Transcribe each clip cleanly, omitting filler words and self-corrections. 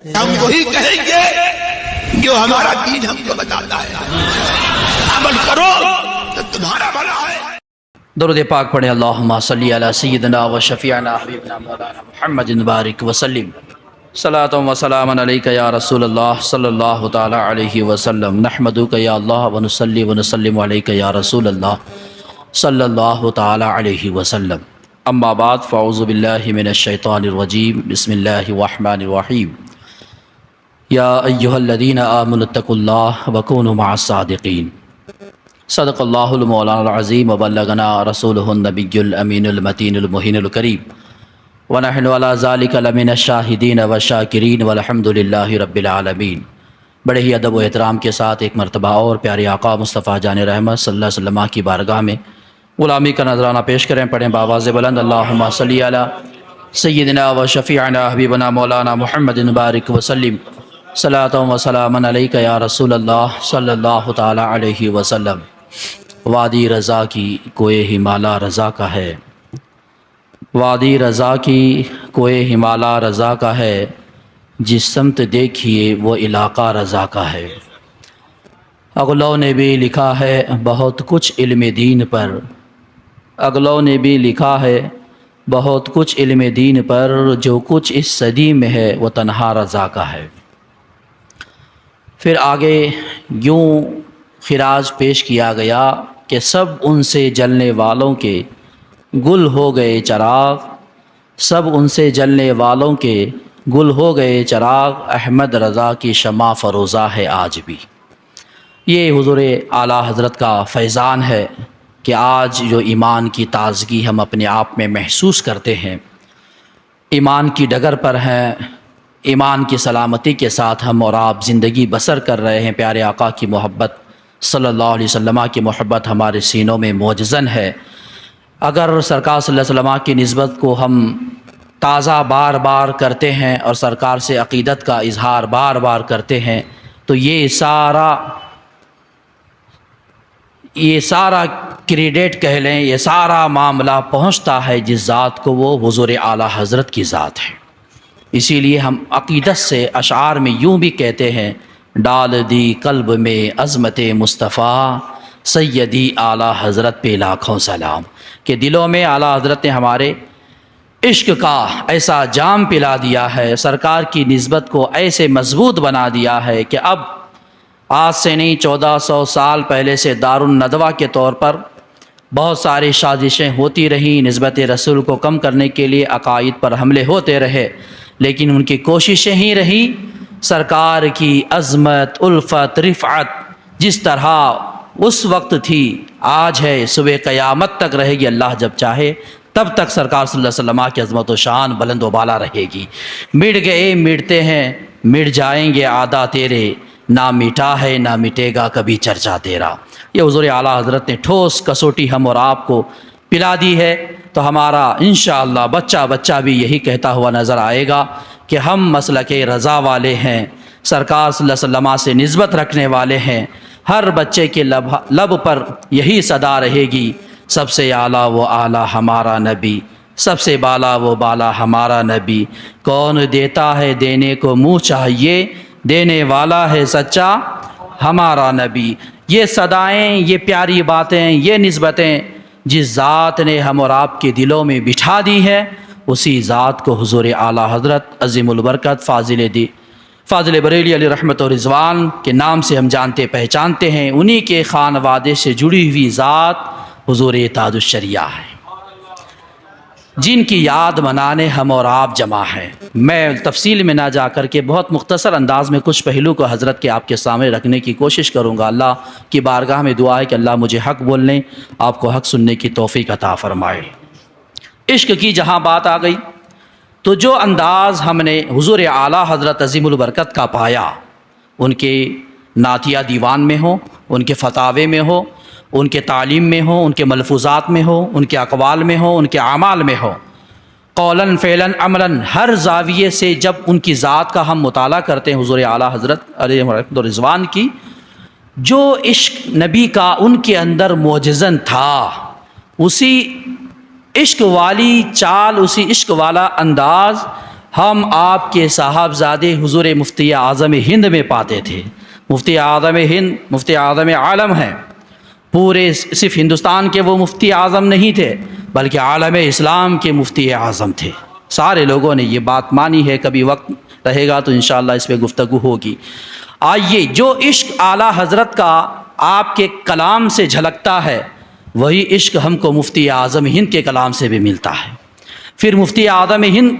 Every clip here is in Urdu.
ہم وہی کہیں گے جو ہمارا دین ہم کو بتاتا ہے، عمل کرو تو تمہارا بھلا ہے۔ درود پاک پڑھیں، اللہم صلی علی سیدنا و شفیعنا حبیبنا مولانا محمد بارک وسلم۔ صلاۃ و سلام علیک یا رسول اللہ صلی اللہ تعالی علیہ وسلم، نحمدک یا اللہ و نصلی و نسلم علیک یا رسول اللہ صلی اللہ تعالی علیہ وسلم۔ اما بعد فاعوذ باللہ من الشیطان الرجیم، بسم اللہ الرحمن الرحیم۔ یا ایہا الذین آمنوا اتقوا اللہ وکونوا مع الصادقین۔ صدق اللہ المولانا العظیم وبلغنا رسولہ النبی الامین المتین المہین الکریم، ونحن علی ذالک لمن الشاہدین والشاکرین والحمد للہ رب العالمین۔ بڑے ہی ادب و احترام کے ساتھ ایک مرتبہ اور پیارے آقا مصطفیٰ جان رحمت صلی اللہ علیہ وسلم کی بارگاہ میں غلامی کا نذرانہ پیش کریں۔ پڑھیں بآواز بلند، اللہم صلی علی سیدنا و شفیعنا حبیبنا مولانا محمد بارک وسلم، صلاۃ و سلام علیک یا رسول اللہ صلی اللہ تعالی علیہ وسلم۔ وادی رضا کی کوئے ہمالا رضا کا ہے، وادی رضا کی کوئے ہمالا رضا کا ہے، جس سمت دیکھیے وہ علاقہ رضا کا ہے۔ اغلوں نے بھی لکھا ہے بہت کچھ علم دین پر، اغلوں نے بھی لکھا ہے بہت کچھ علم دین پر، جو کچھ اس صدی میں ہے وہ تنہا رضا کا ہے۔ پھر آگے یوں خراج پیش کیا گیا کہ سب ان سے جلنے والوں کے گل ہو گئے چراغ، سب ان سے جلنے والوں کے گل ہو گئے چراغ، احمد رضا کی شمع فروزہ ہے آج بھی۔ یہ حضور اعلیٰ حضرت کا فیضان ہے کہ آج جو ایمان کی تازگی ہم اپنے آپ میں محسوس کرتے ہیں، ایمان کی ڈگر پر ہیں، ایمان کی سلامتی کے ساتھ ہم اور آپ زندگی بسر کر رہے ہیں، پیارے آقا کی محبت صلی اللہ علیہ وسلم کی محبت ہمارے سینوں میں معجزن ہے۔ اگر سرکار صلی اللہ علیہ وسلم کی نسبت کو ہم تازہ بار بار کرتے ہیں اور سرکار سے عقیدت کا اظہار بار بار کرتے ہیں، تو یہ سارا کریڈٹ کہہ لیں، یہ سارا معاملہ پہنچتا ہے جس ذات کو، وہ حضور اعلیٰ حضرت کی ذات ہے۔ اسی لیے ہم عقیدت سے اشعار میں یوں بھی کہتے ہیں، ڈال دی قلب میں عظمت مصطفیٰ، سیدی اعلیٰ حضرت پہ لاکھوں سلام، کہ دلوں میں اعلیٰ حضرت نے ہمارے عشق کا ایسا جام پلا دیا ہے، سرکار کی نسبت کو ایسے مضبوط بنا دیا ہے کہ اب آج سے نہیں 1400 سال پہلے سے دار الندوہ کے طور پر بہت ساری سازشیں ہوتی رہیں، نسبت رسول کو کم کرنے کے لیے عقائد پر حملے ہوتے رہے، لیکن ان کی کوششیں ہی رہی سرکار کی عظمت، الفت، رفعت جس طرح اس وقت تھی آج ہے، صبح قیامت تک رہے گی، اللہ جب چاہے تب تک سرکار صلی اللہ علیہ وسلم کی عظمت و شان بلند و بالا رہے گی۔ مٹ گئے مٹتے ہیں، مٹ جائیں گے عادا تیرے، نہ مٹا ہے نہ مٹے گا کبھی چرچا تیرا۔ یہ حضور اعلیٰ حضرت نے ٹھوس کسوٹی ہم اور آپ کو پلا دی ہے، تو ہمارا انشاءاللہ بچہ بچہ بھی یہی کہتا ہوا نظر آئے گا کہ ہم مسلک رضا والے ہیں، سرکار صلی اللہ علیہ وسلم سے نسبت رکھنے والے ہیں۔ ہر بچے کے لب پر یہی صدا رہے گی، سب سے اعلیٰ وہ اعلیٰ ہمارا نبی، سب سے بالا وہ بالا ہمارا نبی، کون دیتا ہے دینے کو منہ چاہیے، دینے والا ہے سچا ہمارا نبی۔ یہ صدائیں، یہ پیاری باتیں، یہ نسبتیں جس ذات نے ہم اور آپ کے دلوں میں بٹھا دی ہے، اسی ذات کو حضور اعلیٰ حضرت عظیم البرکت فاضل بریلی علیہ رحمت و رضوان کے نام سے ہم جانتے پہچانتے ہیں۔ انہی کے خانوادے سے جڑی ہوئی ذات حضور تاج الشریعہ ہے، جن کی یاد منانے ہم اور آپ جمع ہیں۔ میں تفصیل میں نہ جا کر کے بہت مختصر انداز میں کچھ پہلو کو حضرت کے آپ کے سامنے رکھنے کی کوشش کروں گا۔ اللہ کی بارگاہ میں دعا ہے کہ اللہ مجھے حق بولنے، آپ کو حق سننے کی توفیق عطا فرمائے۔ عشق کی جہاں بات آ گئی تو جو انداز ہم نے حضور اعلیٰ حضرت عظیم البرکت کا پایا، ان کے نعتیہ دیوان میں ہو، ان کے فتاوے میں ہو، ان کے تعلیم میں ہو، ان کے ملفوظات میں ہو، ان کے اقوال میں ہو، ان کے اعمال میں ہو، قولاً فعلاً عملاً، ہر زاویے سے جب ان کی ذات کا ہم مطالعہ کرتے ہیں حضور اعلیٰ حضرت علیہ رحمت و رضوان کی، جو عشق نبی کا ان کے اندر معجزن تھا، اسی عشق والی چال، اسی عشق والا انداز ہم آپ کے صاحبزادے حضور مفتی اعظم ہند میں پاتے تھے۔ مفتی اعظم ہند مفتی اعظم عالم ہیں، پورے صرف ہندوستان کے وہ مفتی اعظم نہیں تھے بلکہ عالم اسلام کے مفتی اعظم تھے۔ سارے لوگوں نے یہ بات مانی ہے، کبھی وقت رہے گا تو انشاءاللہ اس پہ گفتگو ہوگی۔ آئیے، جو عشق اعلیٰ حضرت کا آپ کے کلام سے جھلکتا ہے وہی عشق ہم کو مفتی اعظم ہند کے کلام سے بھی ملتا ہے۔ پھر مفتی اعظم ہند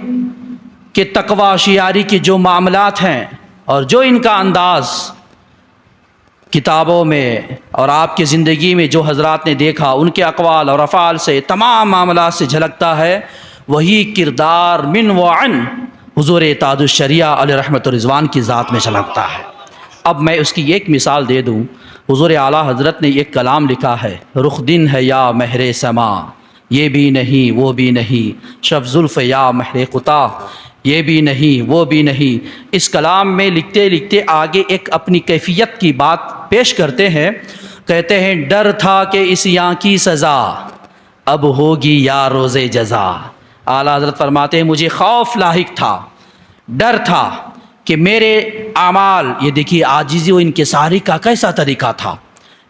کے تقوی شیاری کے جو معاملات ہیں اور جو ان کا انداز کتابوں میں اور آپ کی زندگی میں جو حضرات نے دیکھا، ان کے اقوال اور افعال سے تمام معاملات سے جھلکتا ہے، وہی کردار من و عن حضور تاج الشریعہ علیہ رحمت و رضوان کی ذات میں جھلکتا ہے۔ اب میں اس کی ایک مثال دے دوں۔ حضور اعلیٰ حضرت نے ایک کلام لکھا ہے، رخ دن ہے یا مہر سما، یہ بھی نہیں وہ بھی نہیں، شب زلف یا مہر قطع، یہ بھی نہیں وہ بھی نہیں۔ اس کلام میں لکھتے لکھتے آگے ایک اپنی کیفیت کی بات پیش کرتے ہیں، کہتے ہیں ڈر تھا کہ اس یاں کی سزا اب ہوگی یا روز جزا۔ اعلیٰ حضرت فرماتے ہیں مجھے خوف لاحق تھا، ڈر تھا کہ میرے اعمال، یہ دیکھیے عاجزی و انکساری کا کیسا طریقہ تھا۔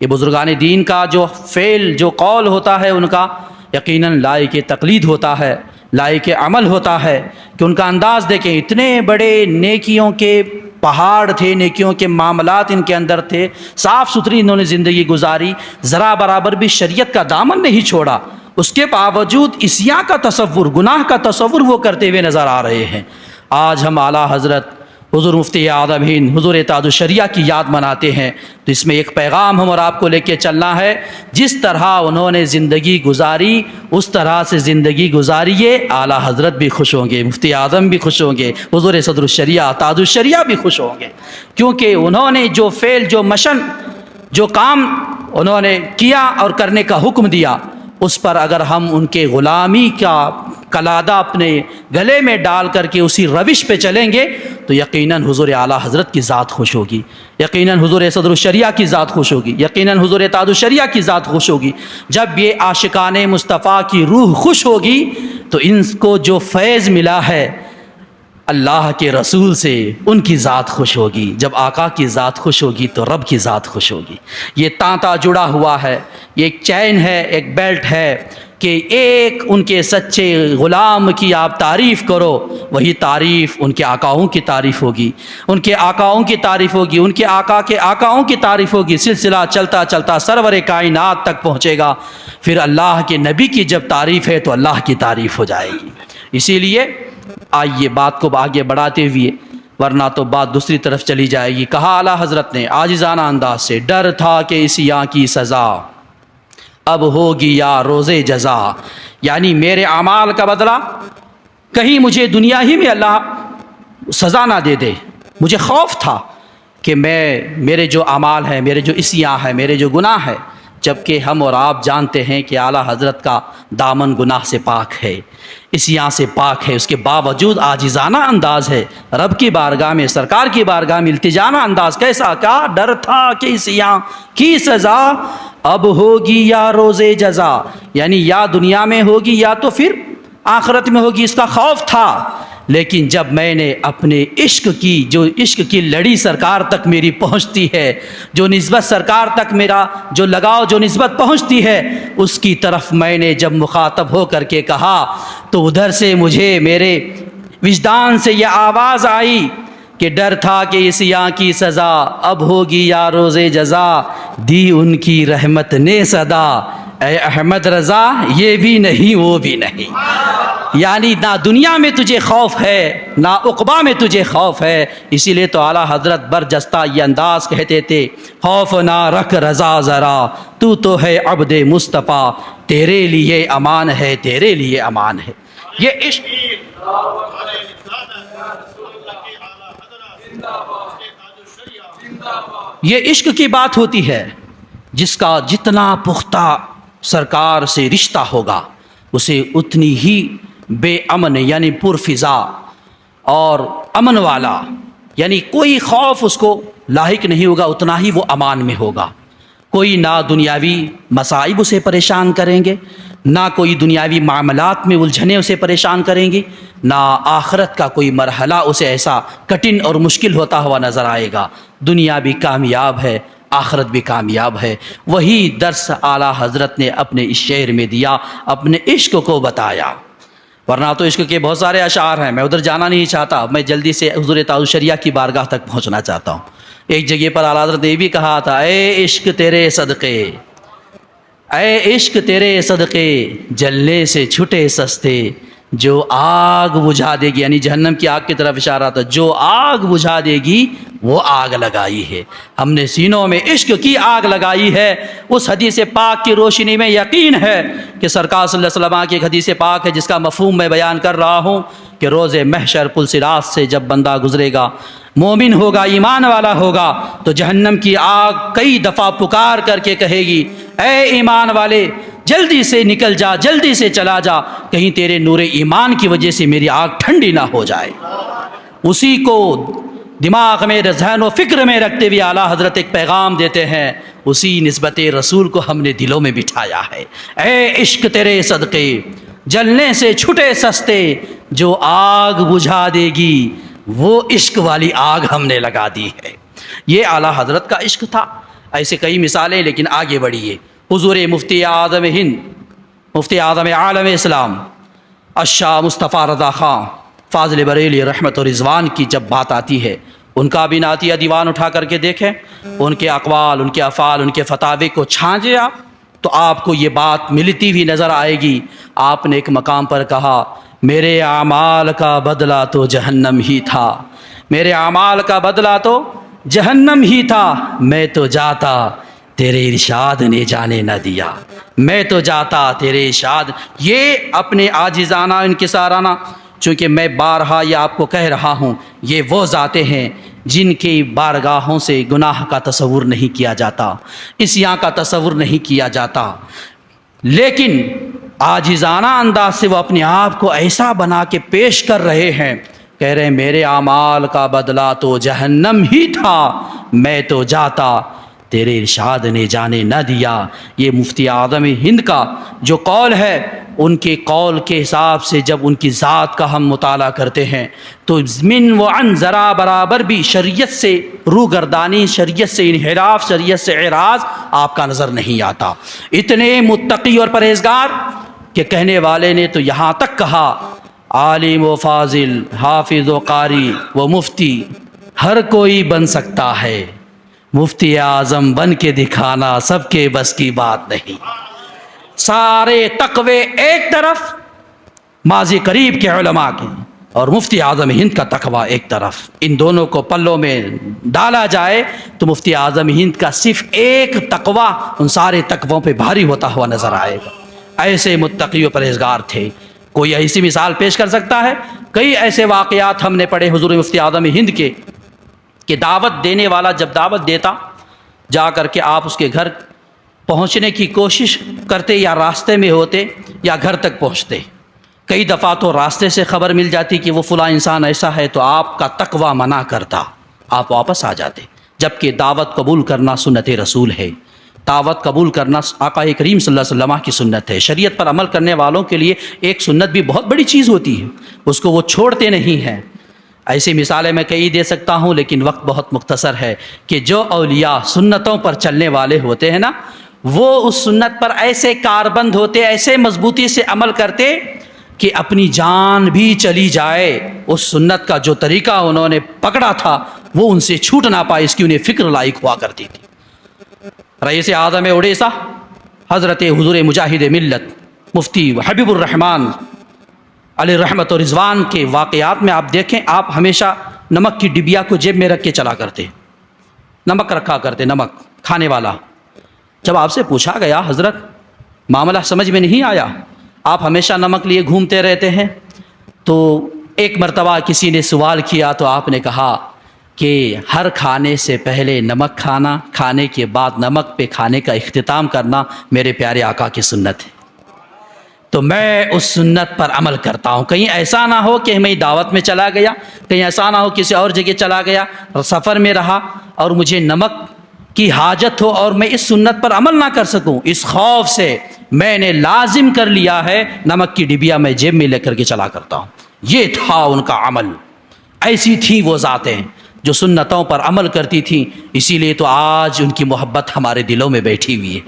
یہ بزرگان دین کا جو فعل جو قول ہوتا ہے ان کا یقیناً لائق تقلید ہوتا ہے، لائق عمل ہوتا ہے کہ ان کا انداز دیکھیں، اتنے بڑے نیکیوں کے پہاڑ تھے، نیکیوں کے معاملات ان کے اندر تھے، صاف ستھری انہوں نے زندگی گزاری، ذرا برابر بھی شریعت کا دامن نہیں چھوڑا، اس کے باوجود عصیاں کا تصور، گناہ کا تصور وہ کرتے ہوئے نظر آ رہے ہیں۔ آج ہم اعلیٰ حضرت حضور مفتی اعظم ہند حضور تاج الشریعہ کی یاد مناتے ہیں، تو اس میں ایک پیغام ہم اور آپ کو لے کے چلنا ہے، جس طرح انہوں نے زندگی گزاری اس طرح سے زندگی گزاریے، اعلیٰ حضرت بھی خوش ہوں گے، مفتی اعظم بھی خوش ہوں گے، حضور صدر الشریعہ تاج الشریعہ بھی خوش ہوں گے، کیونکہ انہوں نے جو فعل، جو مشن، جو کام انہوں نے کیا اور کرنے کا حکم دیا، اس پر اگر ہم ان کے غلامی کا قلادہ اپنے گلے میں ڈال کر کے اسی روش پہ چلیں گے تو یقیناً حضور اعلیٰ حضرت کی ذات خوش ہوگی، یقیناً حضور صدر الشریعہ کی ذات خوش ہوگی، یقیناً حضور تاج الشریعہ کی ذات خوش ہوگی۔ جب یہ عاشقان مصطفیٰ کی روح خوش ہوگی تو ان کو جو فیض ملا ہے اللہ کے رسول سے، ان کی ذات خوش ہوگی۔ جب آقا کی ذات خوش ہوگی تو رب کی ذات خوش ہوگی۔ یہ تانتا جڑا ہوا ہے، یہ ایک چین ہے، ایک بیلٹ ہے کہ ایک ان کے سچے غلام کی آپ تعریف کرو، وہی تعریف ان کے آقاؤں کی تعریف ہوگی، ان کے آقاؤں کی تعریف ہوگی، ان کے آقا کے آقاؤں کی تعریف ہوگی، سلسلہ چلتا چلتا سرور کائنات تک پہنچے گا۔ پھر اللہ کے نبی کی جب تعریف ہے تو اللہ کی تعریف ہو جائے گی۔ اسی لیے آئیے بات کو آگے بڑھاتے ہوئے، ورنہ تو بات دوسری طرف چلی جائے گی۔ کہا اعلیٰ حضرت نے عاجزانہ انداز سے، ڈر تھا کہ اس یاں کی سزا اب ہوگی یا روز جزا، یعنی میرے اعمال کا بدلہ کہیں مجھے دنیا ہی میں اللہ سزا نہ دے دے۔ مجھے خوف تھا کہ میرے جو اعمال ہیں، میرے جو عصیاں ہیں، میرے جو گناہ ہے، جبکہ ہم اور آپ جانتے ہیں کہ اعلیٰ حضرت کا دامن گناہ سے پاک ہے، عصیاں سے پاک ہے، اس کے باوجود عاجزانہ انداز ہے، رب کی بارگاہ میں، سرکار کی بارگاہ میں التجانہ انداز کیسا، کیا ڈر تھا کہ عصیاں کی سزا اب ہوگی یا روز جزا، یعنی یا دنیا میں ہوگی یا تو پھر آخرت میں ہوگی، اس کا خوف تھا۔ لیکن جب میں نے اپنے عشق کی، جو عشق کی لڑی سرکار تک میری پہنچتی ہے، جو نسبت سرکار تک میرا جو لگاؤ، جو نسبت پہنچتی ہے، اس کی طرف میں نے جب مخاطب ہو کر کے کہا تو ادھر سے مجھے میرے وجدان سے یہ آواز آئی کہ ڈر تھا کہ اس یاں کی سزا اب ہوگی یا روز جزا، دی ان کی رحمت نے صدا، اے احمد رضا یہ بھی نہیں وہ بھی نہیں۔ یعنی نہ دنیا میں تجھے خوف ہے نہ عقبہ میں تجھے خوف ہے، اسی لیے تو اعلیٰ حضرت برجستہ یہ انداز کہتے تھے، خوف نہ رکھ رضا ذرا تو ہے عبد مصطفیٰ، تیرے لیے امان ہے تیرے لیے امان ہے۔ یہ عشق یہ عشق کی بات ہوتی ہے، جس کا جتنا پختہ سرکار سے رشتہ ہوگا اسے اتنی ہی بے امن یعنی پرفضا اور امن والا، یعنی کوئی خوف اس کو لاحق نہیں ہوگا، اتنا ہی وہ امان میں ہوگا۔ کوئی نہ دنیاوی مصائب اسے پریشان کریں گے، نہ کوئی دنیاوی معاملات میں الجھنے اسے پریشان کریں گی، نہ آخرت کا کوئی مرحلہ اسے ایسا کٹھن اور مشکل ہوتا ہوا نظر آئے گا۔ دنیا بھی کامیاب ہے، آخرت بھی کامیاب ہے۔ وہی درس اعلیٰ حضرت نے اپنے اس شعر میں دیا، اپنے عشق کو بتایا۔ ورنہ تو عشق کے بہت سارے اشعار ہیں، میں ادھر جانا نہیں چاہتا، میں جلدی سے حضور تاج الشریعہ کی بارگاہ تک پہنچنا چاہتا ہوں۔ ایک جگہ پر اعلیٰ حضرت نے یہ بھی کہا تھا، اے عشق تیرے صدقے، اے عشق تیرے صدقے، جلنے سے چھٹے سستے، جو آگ بجھا دے گی، یعنی جہنم کی آگ کی طرف اشارہ تھا، جو آگ بجھا دے گی وہ آگ لگائی ہے۔ ہم نے سینوں میں عشق کی آگ لگائی ہے۔ اس حدیث پاک کی روشنی میں یقین ہے کہ سرکار صلی اللہ علیہ وسلم کی ایک حدیث پاک ہے جس کا مفہوم میں بیان کر رہا ہوں کہ روز محشر پل صراط سے جب بندہ گزرے گا، مومن ہوگا، ایمان والا ہوگا، تو جہنم کی آگ کئی دفعہ پکار کر کے کہے گی، اے ایمان والے جلدی سے نکل جا، جلدی سے چلا جا، کہیں تیرے نور ایمان کی وجہ سے میری آگ ٹھنڈی نہ ہو جائے۔ اسی کو دماغ میں، ذہن و فکر میں رکھتے ہوئے اعلیٰ حضرت ایک پیغام دیتے ہیں، اسی نسبت رسول کو ہم نے دلوں میں بٹھایا ہے۔ اے عشق تیرے صدقے، جلنے سے چھٹے سستے، جو آگ بجھا دے گی وہ عشق والی آگ ہم نے لگا دی ہے۔ یہ اعلیٰ حضرت کا عشق تھا۔ ایسے کئی مثالیں، لیکن آگے بڑھیے۔ حضور مفتی اعظم ہند، مفتی اعظم عالم اسلام الشاہ مصطفیٰ رضا خان فاضل بریلی رحمت و رضوان کی جب بات آتی ہے، ان کا بھی نعتیہ دیوان اٹھا کر کے دیکھیں، ان کے اقوال، ان کے افعال، ان کے فتاوی کو چھانچیں آپ، تو آپ کو یہ بات ملتی ہوئی نظر آئے گی۔ آپ نے ایک مقام پر کہا، میرے اعمال کا بدلہ تو جہنم ہی تھا، میرے اعمال کا بدلہ تو جہنم ہی تھا، میں تو جاتا تیرے ارشاد نے جانے نہ دیا، میں تو جاتا تیرے ارشاد۔ یہ اپنے عاجزانہ انکسارانہ، چونکہ میں بارہا یہ آپ کو کہہ رہا ہوں، یہ وہ ذاتیں ہیں جن کی بارگاہوں سے گناہ کا تصور نہیں کیا جاتا، عصیاں کا تصور نہیں کیا جاتا، لیکن عاجزانہ انداز سے وہ اپنے آپ کو ایسا بنا کے پیش کر رہے ہیں، کہہ رہے ہیں میرے اعمال کا بدلہ تو جہنم ہی تھا، میں تو جاتا تیرے ارشاد نے جانے نہ دیا۔ یہ مفتی اعظم ہند کا جو قول ہے، ان کے قول کے حساب سے جب ان کی ذات کا ہم مطالعہ کرتے ہیں تو من و عن ذرا برابر بھی شریعت سے روگردانی، شریعت سے انحراف، شریعت سے اعراض آپ کا نظر نہیں آتا۔ اتنے متقی اور پرہیزگار کہ کہنے والے نے تو یہاں تک کہا، عالم و فاضل، حافظ و قاری و مفتی ہر کوئی بن سکتا ہے، مفتی اعظم بن کے دکھانا سب کے بس کی بات نہیں۔ سارے تقوی ایک طرف ماضی قریب کے علماء کے، اور مفتی اعظم ہند کا تقوی ایک طرف، ان دونوں کو پلوں میں ڈالا جائے تو مفتی اعظم ہند کا صرف ایک تقوی ان سارے تقووں پہ بھاری ہوتا ہوا نظر آئے گا۔ ایسے متقی و پرہیزگار تھے۔ کوئی ایسی مثال پیش کر سکتا ہے؟ کئی ایسے واقعات ہم نے پڑھے حضور مفتی اعظم ہند کے، کہ دعوت دینے والا جب دعوت دیتا، جا کر کے آپ اس کے گھر پہنچنے کی کوشش کرتے، یا راستے میں ہوتے یا گھر تک پہنچتے۔ کئی دفعہ تو راستے سے خبر مل جاتی کہ وہ فلاں انسان ایسا ہے، تو آپ کا تقوی منع کرتا، آپ واپس آ جاتے، جبکہ دعوت قبول کرنا سنت رسول ہے۔ دعوت قبول کرنا آقا کریم صلی اللہ علیہ وسلم کی سنت ہے۔ شریعت پر عمل کرنے والوں کے لیے ایک سنت بھی بہت بڑی چیز ہوتی ہے، اس کو وہ چھوڑتے نہیں ہیں۔ ایسی مثالیں میں کئی دے سکتا ہوں، لیکن وقت بہت مختصر ہے، کہ جو اولیاء سنتوں پر چلنے والے ہوتے ہیں نا، وہ اس سنت پر ایسے کاربند ہوتے، ایسے مضبوطی سے عمل کرتے کہ اپنی جان بھی چلی جائے، اس سنت کا جو طریقہ انہوں نے پکڑا تھا وہ ان سے چھوٹ نہ پائے، اس کی انہیں فکر لائق ہوا کرتی تھی۔ رئیس اعظم اڑیسہ حضرت حضور مجاہد ملت مفتی حبیب الرحمن علیہ رحمت و رضوان کے واقعات میں آپ دیکھیں، آپ ہمیشہ نمک کی ڈبیا کو جیب میں رکھ کے چلا کرتے، نمک رکھا کرتے، نمک کھانے والا۔ جب آپ سے پوچھا گیا، حضرت معاملہ سمجھ میں نہیں آیا، آپ ہمیشہ نمک لیے گھومتے رہتے ہیں، تو ایک مرتبہ کسی نے سوال کیا تو آپ نے کہا کہ ہر کھانے سے پہلے نمک کھانا، کھانے کے بعد نمک پہ کھانے کا اختتام کرنا میرے پیارے آقا کی سنت ہے، تو میں اس سنت پر عمل کرتا ہوں۔ کہیں ایسا نہ ہو کہ میں دعوت میں چلا گیا، کہیں ایسا نہ ہو کسی اور جگہ چلا گیا، سفر میں رہا اور مجھے نمک کی حاجت ہو اور میں اس سنت پر عمل نہ کر سکوں، اس خوف سے میں نے لازم کر لیا ہے نمک کی ڈبیا میں جیب میں لے کر کے چلا کرتا ہوں۔ یہ تھا ان کا عمل، ایسی تھی وہ ذاتیں جو سنتوں پر عمل کرتی تھیں. اسی لیے تو آج ان کی محبت ہمارے دلوں میں بیٹھی ہوئی ہے.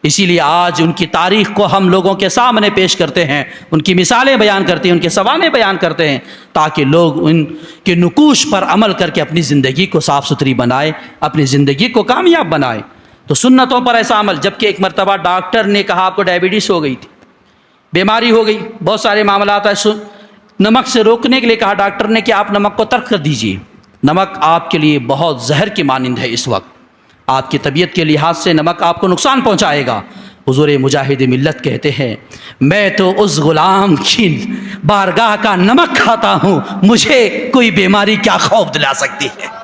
اسی لیے آج ان کی تاریخ کو ہم لوگوں کے سامنے پیش کرتے ہیں، ان کی مثالیں بیان کرتے ہیں، ان کے سوانح بیان کرتے ہیں، تاکہ لوگ ان کے نقوش پر عمل کر کے اپنی زندگی کو صاف ستھری بنائے، اپنی زندگی کو کامیاب بنائے. تو سنتوں پر ایسا عمل. جبکہ ایک مرتبہ ڈاکٹر نے کہا آپ کو ڈائبٹیز ہو گئی تھی، بیماری ہو گئی، بہت سارے معاملات ایسے، نمک سے روکنے کے لیے کہا ڈاکٹر نے کہ آپ نمک کو ترک کر دیجئے. نمک آپ کے لیے بہت زہر کی مانند ہے. اس وقت آپ کی طبیعت کے لحاظ سے نمک آپ کو نقصان پہنچائے گا. حضور مجاہد ملت کہتے ہیں میں تو اس غلام کی بارگاہ کا نمک کھاتا ہوں، مجھے کوئی بیماری کیا خوف دلا سکتی ہے،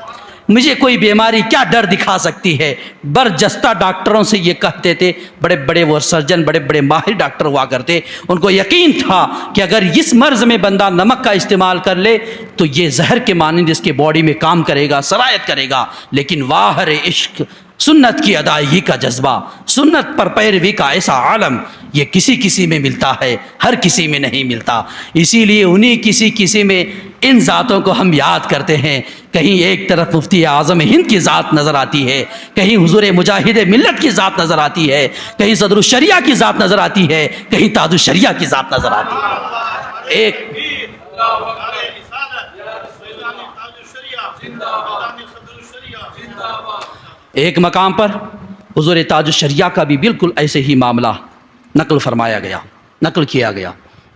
مجھے کوئی بیماری کیا ڈر دکھا سکتی ہے. برجستہ ڈاکٹروں سے یہ کہتے تھے، بڑے بڑے وہ سرجن، بڑے بڑے ماہر ڈاکٹر ہوا کرتے، ان کو یقین تھا کہ اگر اس مرض میں بندہ نمک کا استعمال کر لے تو یہ زہر کے مانند اس کے باڈی میں کام کرے گا، سرایت کرے گا. لیکن واہر عشق، سنت کی ادائیگی کا جذبہ، سنت پر پیروی کا ایسا عالم، یہ کسی کسی میں ملتا ہے، ہر کسی میں نہیں ملتا. اسی لیے انہی کسی میں ان ذاتوں کو ہم یاد کرتے ہیں. کہیں ایک طرف مفتی اعظم ہند کی ذات نظر آتی ہے، کہیں حضور مجاہد ملت کی ذات نظر آتی ہے، کہیں صدر الشریعہ کی ذات نظر آتی ہے، کہیں تاج الشریعہ کی ذات نظر آتی ہے. ایک مقام پر حضور تاج الشریعہ کا بھی بالکل ایسے ہی معاملہ نقل کیا گیا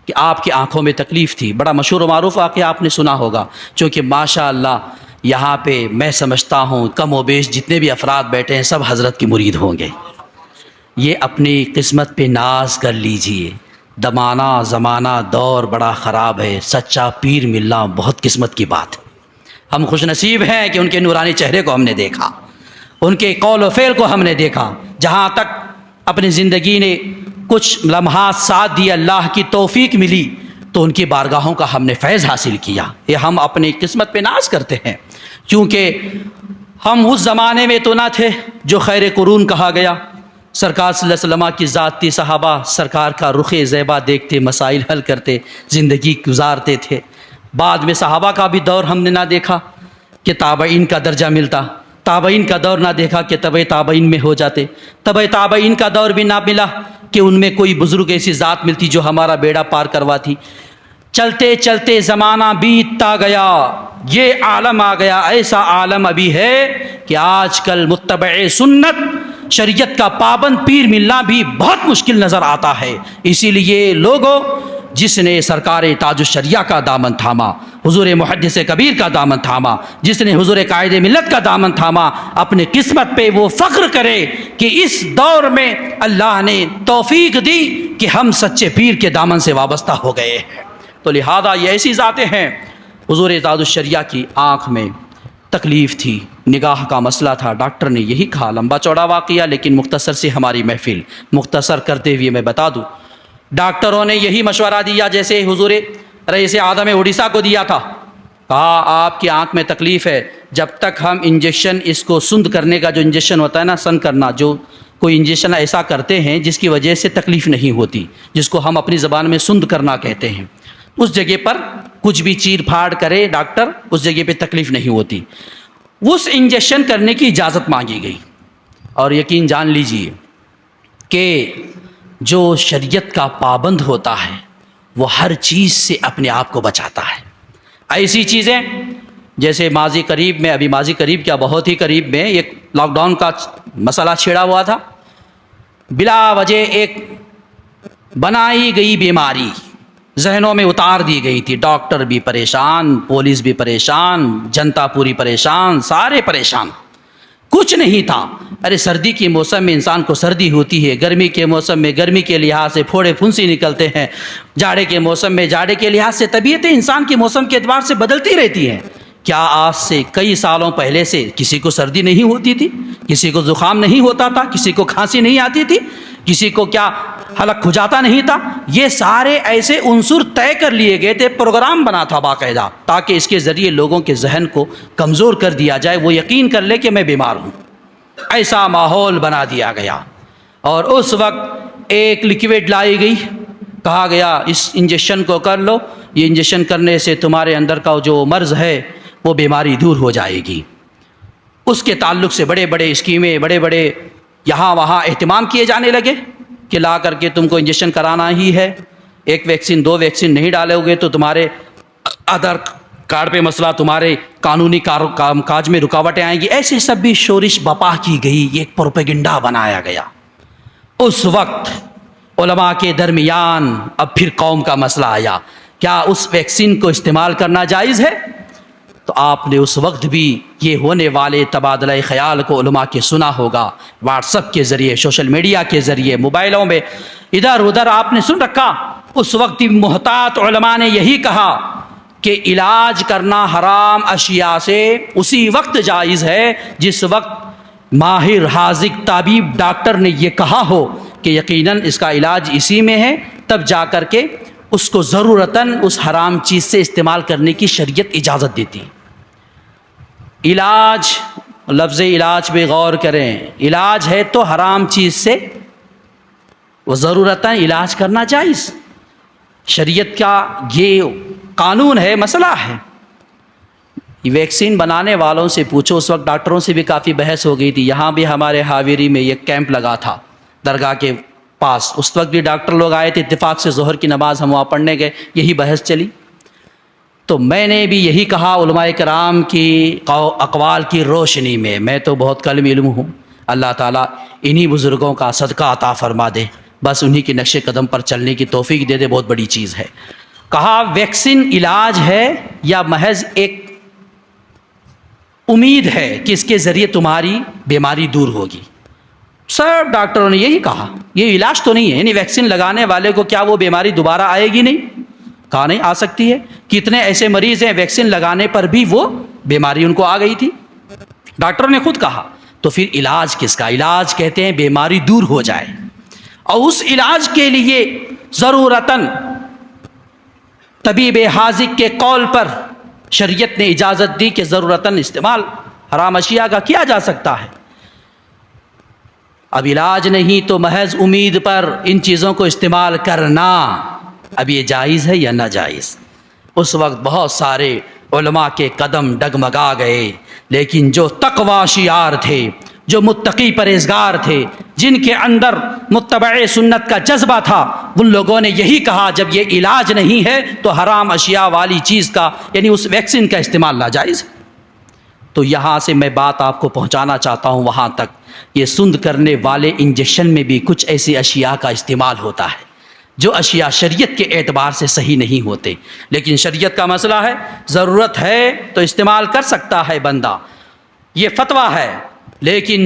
کہ آپ کی آنکھوں میں تکلیف تھی. بڑا مشہور و معروف واقعہ آپ نے سنا ہوگا، چونکہ ماشاء اللہ یہاں پہ میں سمجھتا ہوں کم و بیش جتنے بھی افراد بیٹھے ہیں سب حضرت کے مرید ہوں گے. یہ اپنی قسمت پہ ناز کر لیجئے، زمانہ دور بڑا خراب ہے، سچا پیر ملنا بہت قسمت کی بات ہے. ہم خوش نصیب ہیں کہ ان کے نورانی چہرے کو ہم نے دیکھا، ان کے قول و فعل کو ہم نے دیکھا. جہاں تک اپنی زندگی نے کچھ لمحات ساتھ دی، اللہ کی توفیق ملی تو ان کی بارگاہوں کا ہم نے فیض حاصل کیا. یہ ہم اپنی قسمت پہ ناز کرتے ہیں، کیونکہ ہم اس زمانے میں تو نہ تھے جو خیر قرون کہا گیا. سرکار صلی اللہ علیہ وسلم کی ذات تھی، صحابہ سرکار کا رخ زیبا دیکھتے، مسائل حل کرتے، زندگی گزارتے تھے. بعد میں صحابہ کا بھی دور ہم نے نہ دیکھا کہ تابعین کا درجہ ملتا، تابعین کا دور نہ دیکھا کہ تبع تابعین میں ہو جاتے، تبع تابعین کا دور بھی نہ ملا کہ ان میں کوئی بزرگ ایسی ذات ملتی جو ہمارا بیڑا پار کرواتی. چلتے چلتے زمانہ بیتتا گیا، یہ عالم آ گیا. ایسا عالم ابھی ہے کہ آج کل متبع سنت، شریعت کا پابند پیر ملنا بھی بہت مشکل نظر آتا ہے. اسی لیے لوگوں، جس نے سرکار تاج الشریعہ کا دامن تھاما، حضور محدث کبیر کا دامن تھاما، جس نے حضور قائد ملت کا دامن تھاما، اپنے قسمت پہ وہ فخر کرے کہ اس دور میں اللہ نے توفیق دی کہ ہم سچے پیر کے دامن سے وابستہ ہو گئے ہیں. تو لہذا یہ ایسی ذاتیں ہیں. حضور تاج الشریعہ کی آنکھ میں تکلیف تھی، نگاہ کا مسئلہ تھا. ڈاکٹر نے یہی کہا، لمبا چوڑا واقعہ لیکن مختصر سے ہماری محفل مختصر کرتے ہوئے میں بتا دوں. ڈاکٹروں نے یہی مشورہ دیا جیسے حضور رئیس اعظم اڑیسہ کو دیا تھا. کہا آپ کی آنکھ میں تکلیف ہے، جب تک ہم انجیکشن، اس کو سند کرنے کا جو انجیکشن ہوتا ہے نا، سن کرنا، جو کوئی انجیکشن ایسا کرتے ہیں جس کی وجہ سے تکلیف نہیں ہوتی، جس کو ہم اپنی زبان میں سند کرنا کہتے ہیں، اس جگہ پر کچھ بھی چیر پھاڑ کرے ڈاکٹر، اس جگہ پہ تکلیف نہیں ہوتی. اس انجیکشن کرنے کی اجازت مانگی گئی. اور یقین جان لیجئے کہ جو شریعت کا پابند ہوتا ہے وہ ہر چیز سے اپنے آپ کو بچاتا ہے. ایسی چیزیں جیسے ماضی قریب میں، ابھی ماضی قریب کیا بہت ہی قریب میں ایک لاک ڈاؤن کا مسئلہ چھیڑا ہوا تھا. بلا وجہ ایک بنائی گئی بیماری ذہنوں میں اتار دی گئی تھی. ڈاکٹر بھی پریشان، پولیس بھی پریشان، جنتا پوری پریشان، سارے پریشان. کچھ نہیں تھا. ارے سردی کے موسم میں انسان کو سردی ہوتی ہے، گرمی کے موسم میں گرمی کے لحاظ سے پھوڑے پھنسی نکلتے ہیں، جاڑے کے موسم میں جاڑے کے لحاظ سے طبیعتیں انسان کے موسم کے اعتبار سے بدلتی رہتی ہیں. کیا آج سے کئی سالوں پہلے سے کسی کو سردی نہیں ہوتی تھی، کسی کو زکام نہیں ہوتا تھا، کسی کو کھانسی نہیں آتی تھی، کسی کو کیا حلق کھجاتا نہیں تھا؟ یہ سارے ایسے عنصر طے کر لیے گئے تھے، پروگرام بنا تھا باقاعدہ، تاکہ اس کے ذریعے لوگوں کے ذہن کو کمزور کر دیا جائے، وہ یقین کر لے کہ میں بیمار ہوں. ایسا ماحول بنا دیا گیا. اور اس وقت ایک لکوڈ لائی گئی، کہا گیا اس انجیکشن کو کر لو، یہ انجیکشن کرنے سے تمہارے اندر کا جو مرض ہے وہ بیماری دور ہو جائے گی۔ اس کے تعلق سے بڑے بڑے اسکیمیں، بڑے بڑے یہاں وہاں اہتمام کیے جانے لگے کہ لا کر کے تم کو انجیکشن کرانا ہی ہے، ایک ویکسین 2 ویکسین نہیں ڈالو گے تو تمہارے آدھار کارڈ پہ مسئلہ، تمہارے قانونی کام کاج میں رکاوٹیں آئیں گی۔ ایسے سب بھی شورش بپا کی گئی، یہ ایک پروپیگنڈا بنایا گیا۔ اس وقت علماء کے درمیان اب پھر قوم کا مسئلہ آیا، کیا اس ویکسین کو استعمال کرنا جائز ہے؟ تو آپ نے اس وقت بھی یہ ہونے والے تبادلہ خیال کو علماء کے سنا ہوگا، واٹس ایپ کے ذریعے، سوشل میڈیا کے ذریعے، موبائلوں میں ادھر ادھر آپ نے سن رکھا۔ اس وقت بھی محتاط علماء نے یہی کہا کہ علاج کرنا حرام اشیاء سے اسی وقت جائز ہے جس وقت ماہر حاذق طبیب ڈاکٹر نے یہ کہا ہو کہ یقیناً اس کا علاج اسی میں ہے، تب جا کر کے اس کو ضرورتاً اس حرام چیز سے استعمال کرنے کی شریعت اجازت دیتی۔ علاج، لفظ علاج پہ غور کریں، علاج ہے تو حرام چیز سے وہ ضرورتاً علاج کرنا جائز، شریعت کا یہ قانون ہے، مسئلہ ہے۔ ویکسین بنانے والوں سے پوچھو، اس وقت ڈاکٹروں سے بھی کافی بحث ہو گئی تھی، یہاں بھی ہمارے حاویری میں ایک کیمپ لگا تھا درگاہ کے پاس، اس وقت بھی ڈاکٹر لوگ آئے تھے، اتفاق سے ظہر کی نماز ہم وہاں پڑھنے گئے، یہی بحث چلی۔ تو میں نے بھی یہی کہا علماء کرام کی اقوال کی روشنی میں تو بہت کم علم ہوں، اللہ تعالیٰ انہی بزرگوں کا صدقہ عطا فرما دے، بس انہی کے نقش قدم پر چلنے کی توفیق دے دے، بہت بڑی چیز ہے۔ کہا ویکسین علاج ہے یا محض ایک امید ہے کہ اس کے ذریعے تمہاری بیماری دور ہوگی؟ سب ڈاکٹروں نے یہی کہا، یہ علاج تو نہیں ہے، یعنی ویکسین لگانے والے کو کیا وہ بیماری دوبارہ آئے گی نہیں؟ کہا نہیں آ سکتی ہے۔ کتنے ایسے مریض ہیں ویکسین لگانے پر بھی وہ بیماری ان کو آ گئی تھی، ڈاکٹر نے خود کہا۔ تو پھر علاج کس کا؟ علاج کہتے ہیں بیماری دور ہو جائے، اور اس علاج کے لیے ضرورتاً طبیب حاذق کے قول پر شریعت نے اجازت دی کہ ضرورتاً استعمال حرام اشیاء کا کیا جا سکتا ہے۔ اب علاج نہیں تو محض امید پر ان چیزوں کو استعمال کرنا، اب یہ جائز ہے یا ناجائز؟ اس وقت بہت سارے علماء کے قدم ڈگمگا گئے، لیکن جو تقوی شعار تھے، جو متقی پرہیزگار تھے، جن کے اندر متبع سنت کا جذبہ تھا، ان لوگوں نے یہی کہا جب یہ علاج نہیں ہے تو حرام اشیاء والی چیز کا، یعنی اس ویکسین کا استعمال ناجائز ہے۔ تو یہاں سے میں بات آپ کو پہنچانا چاہتا ہوں وہاں تک، یہ سند کرنے والے انجیکشن میں بھی کچھ ایسی اشیاء کا استعمال ہوتا ہے جو اشیاء شریعت کے اعتبار سے صحیح نہیں ہوتے، لیکن شریعت کا مسئلہ ہے، ضرورت ہے تو استعمال کر سکتا ہے بندہ، یہ فتویٰ ہے۔ لیکن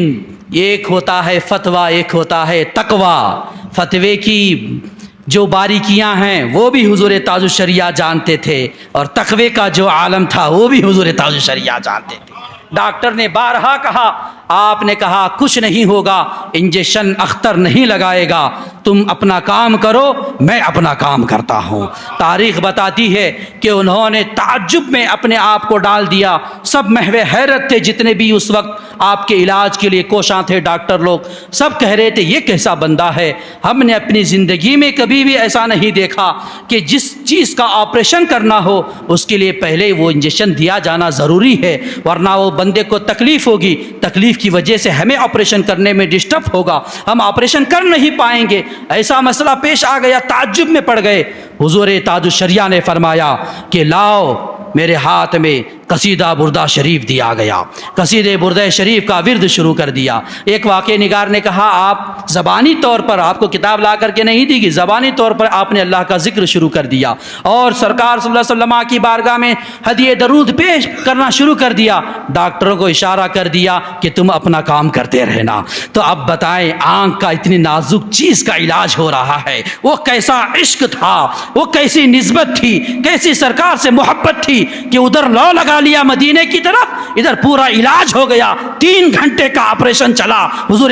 ایک ہوتا ہے فتویٰ، ایک ہوتا ہے تقویٰ۔ فتوے کی جو باریکیاں ہیں وہ بھی حضور تاج الشریعہ جانتے تھے، اور تقوی کا جو عالم تھا وہ بھی حضور تاج الشریعہ جانتے تھے۔ ڈاکٹر نے بارہا کہا، آپ نے کہا کچھ نہیں ہوگا، انجیکشن اختر نہیں لگائے گا، تم اپنا کام کرو، میں اپنا کام کرتا ہوں۔ تاریخ بتاتی ہے کہ انہوں نے تعجب میں اپنے آپ کو ڈال دیا، سب محو حیرت تھے، جتنے بھی اس وقت آپ کے علاج کے لیے کوشاں تھے ڈاکٹر لوگ، سب کہہ رہے تھے یہ کیسا بندہ ہے، ہم نے اپنی زندگی میں کبھی بھی ایسا نہیں دیکھا کہ جس چیز کا آپریشن کرنا ہو اس کے لیے پہلے وہ انجیکشن دیا جانا ضروری ہے، ورنہ وہ بندے کو تکلیف ہوگی، تکلیف کی وجہ سے ہمیں آپریشن کرنے میں ڈسٹرب ہوگا، ہم آپریشن کر نہیں پائیں گے۔ ایسا مسئلہ پیش آ گیا، تعجب میں پڑ گئے۔ حضور تاج الشریعہ نے فرمایا کہ لاؤ، میرے ہاتھ میں قصیدہ بردہ شریف دیا گیا، قصیدہ بردہ شریف کا ورد شروع کر دیا۔ ایک واقعہ نگار نے کہا آپ زبانی طور پر، آپ کو کتاب لا کر کے نہیں دی گئی، زبانی طور پر آپ نے اللہ کا ذکر شروع کر دیا، اور سرکار صلی اللہ علیہ وسلم کی بارگاہ میں ہدیہ درود پیش کرنا شروع کر دیا۔ ڈاکٹروں کو اشارہ کر دیا کہ تم اپنا کام کرتے رہنا۔ تو اب بتائیں، آنکھ کا اتنی نازک چیز کا علاج ہو رہا ہے، وہ کیسا عشق تھا، وہ کیسی نسبت تھی، کیسی سرکار سے محبت تھی کہ ادھر لو لگا لیا مدینے کی طرف، ادھر پورا علاج ہو گیا، 3 گھنٹے کا آپریشن چلا، حضور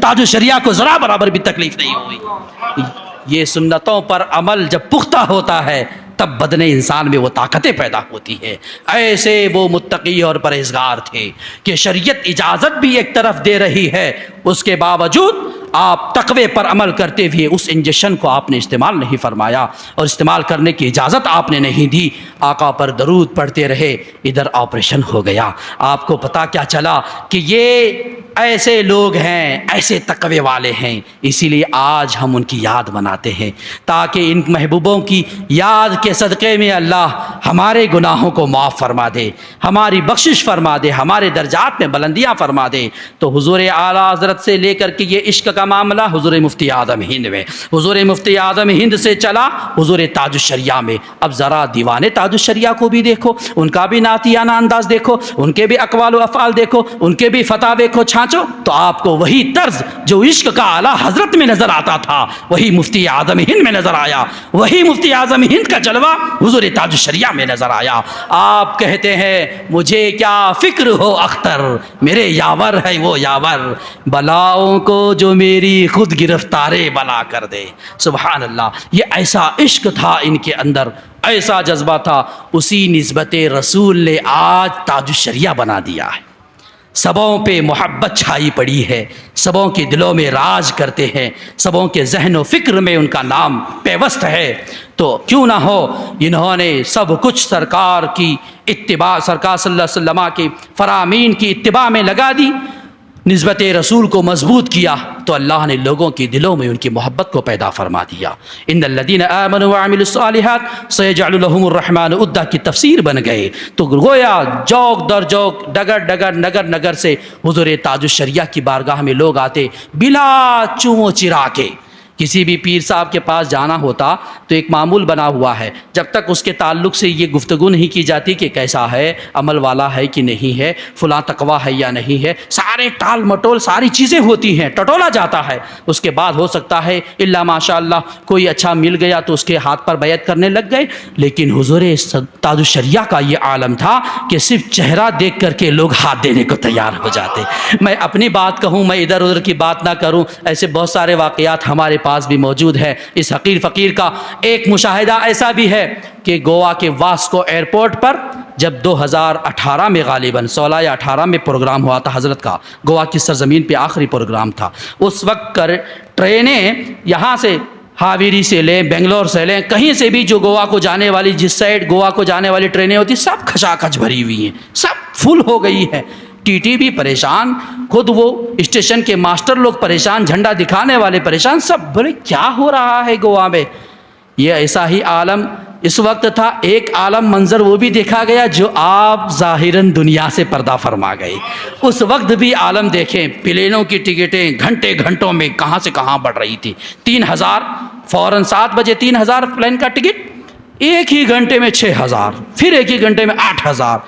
تاج الشریعہ کو ذرا برابر بھی تکلیف نہیں ہوئی۔ یہ سنتوں پر عمل جب پختہ ہوتا ہے تب بدن انسان میں وہ طاقتیں پیدا ہوتی ہے۔ ایسے وہ متقی اور پرہیزگار تھے کہ شریعت اجازت بھی ایک طرف دے رہی ہے، اس کے باوجود آپ تقوی پر عمل کرتے ہوئے اس انجیکشن کو آپ نے استعمال نہیں فرمایا اور استعمال کرنے کی اجازت آپ نے نہیں دی. آقا پر درود پڑھتے رہے, ادھر آپریشن ہو گیا. آپ کو پتہ کیا چلا کہ یہ ایسے لوگ ہیں, ایسے تقوی والے ہیں, اسی لیے آج ہم ان کی یاد مناتے ہیں تاکہ ان محبوبوں کی یاد کے صدقے میں اللہ ہمارے گناہوں کو معاف فرما دے, ہماری بخشش فرما دے, ہمارے درجات میں بلندیاں فرما دے. تو حضور اعلیٰ حضرت سے لے کر کے یہ عشق کا معاملہ حضور مفتی اعظم ہند میں, حضور مفتی اعظم ہند سے چلا حضور تاج الشریعہ میں. اب ذرا دیوانے تاج الشریعہ کو بھی دیکھو, ان کا بھی نعتیانہ انداز دیکھو, ان کے بھی اقوال و افعال دیکھو, ان کے بھی فتاوے کو چھانچو, تو آپ کو وہی طرز جو عشق کا اعلیٰ حضرت میں نظر آتا تھا وہی مفتی اعظم ہند میں نظر آیا, وہی مفتی اعظم ہند کا جلوہ حضور تاج الشریعہ میں نظر آیا. آپ کہتے ہیں مجھے کیا فکر ہو اختر, میرے یاور ہے وہ یاور, بلاؤں کو جو میری خود گرفتارے بلا کر دے. سبحان اللہ, یہ ایسا عشق تھا ان کے اندر, ایسا جذبہ تھا, اسی نسبت رسول نے آج تاج الشریعہ بنا دیا ہے. سبوں پہ محبت چھائی پڑی ہے, سبوں کے دلوں میں راج کرتے ہیں, سبوں کے ذہن و فکر میں ان کا نام پیوست ہے. تو کیوں نہ ہو انہوں نے سب کچھ سرکار کی اتباع, سرکار صلی اللہ علیہ وسلم کے فرامین کی اتباع میں لگا دی, نسبت رسول کو مضبوط کیا, تو اللہ نے لوگوں کے دلوں میں ان کی محبت کو پیدا فرما دیا. ان الذین آمنوا وعملوا الصالحات سیجعل لهم الرحمن ودا کی تفسیر بن گئے. تو گویا جوک در جوک, ڈگر ڈگر, نگر نگر سے حضور تاج الشریعہ کی بارگاہ میں لوگ آتے بلا چوں و چرا کے. کسی بھی پیر صاحب کے پاس جانا ہوتا تو ایک معمول بنا ہوا ہے, جب تک اس کے تعلق سے یہ گفتگو نہیں کی جاتی کہ کیسا ہے, عمل والا ہے کہ نہیں ہے, فلاں تقویٰ ہے یا نہیں ہے, سارے ٹال مٹول ساری چیزیں ہوتی ہیں, ٹٹولا جاتا ہے. اس کے بعد ہو سکتا ہے الا ماشاء اللہ کوئی اچھا مل گیا تو اس کے ہاتھ پر بیعت کرنے لگ گئے. لیکن حضور تاج الشریعہ کا یہ عالم تھا کہ صرف چہرہ دیکھ کر کے لوگ ہاتھ دینے کو تیار ہو جاتے. میں اپنی بات کہوں, میں ادھر ادھر کی بات نہ کروں, ایسے بہت سارے واقعات ہمارے پاس بھی موجود ہے. اس حقیر فقیر کا ایک مشاہدہ ایسا بھی ہے کہ گوا کے واسکو ایئرپورٹ پر جب 2018 میں غالباً 16 یا 18 میں پروگرام ہوا تھا حضرت کا, گوا کی سرزمین پہ آخری پروگرام تھا, اس وقت ٹرینیں یہاں سے ہاویری سے لیں, بنگلور سے لیں, کہیں سے بھی جو گوا کو جانے والی, جس سائڈ گوا کو جانے والی ٹرینیں ہوتی سب کھچاکھچ بھری ہوئی ہیں, سب فل ہو گئی ہے. ٹی ٹی بھی پریشان, خود وہ اسٹیشن کے ماسٹر لوگ پریشان, جھنڈا دکھانے والے پریشان, سب بولے کیا ہو رہا ہے گوا میں. یہ ایسا ہی عالم اس وقت تھا. ایک عالم منظر وہ بھی دیکھا گیا جو آپ ظاہراً دنیا سے پردہ فرما گئے. اس وقت بھی عالم دیکھیں, پلینوں کی ٹکٹیں گھنٹے گھنٹوں میں کہاں سے کہاں بڑھ رہی تھی. 3000 فوراً 7 بجے 3000 پلین کا ٹکٹ, ایک ہی گھنٹے میں 6000, پھر ایک ہی گھنٹے میں 8000,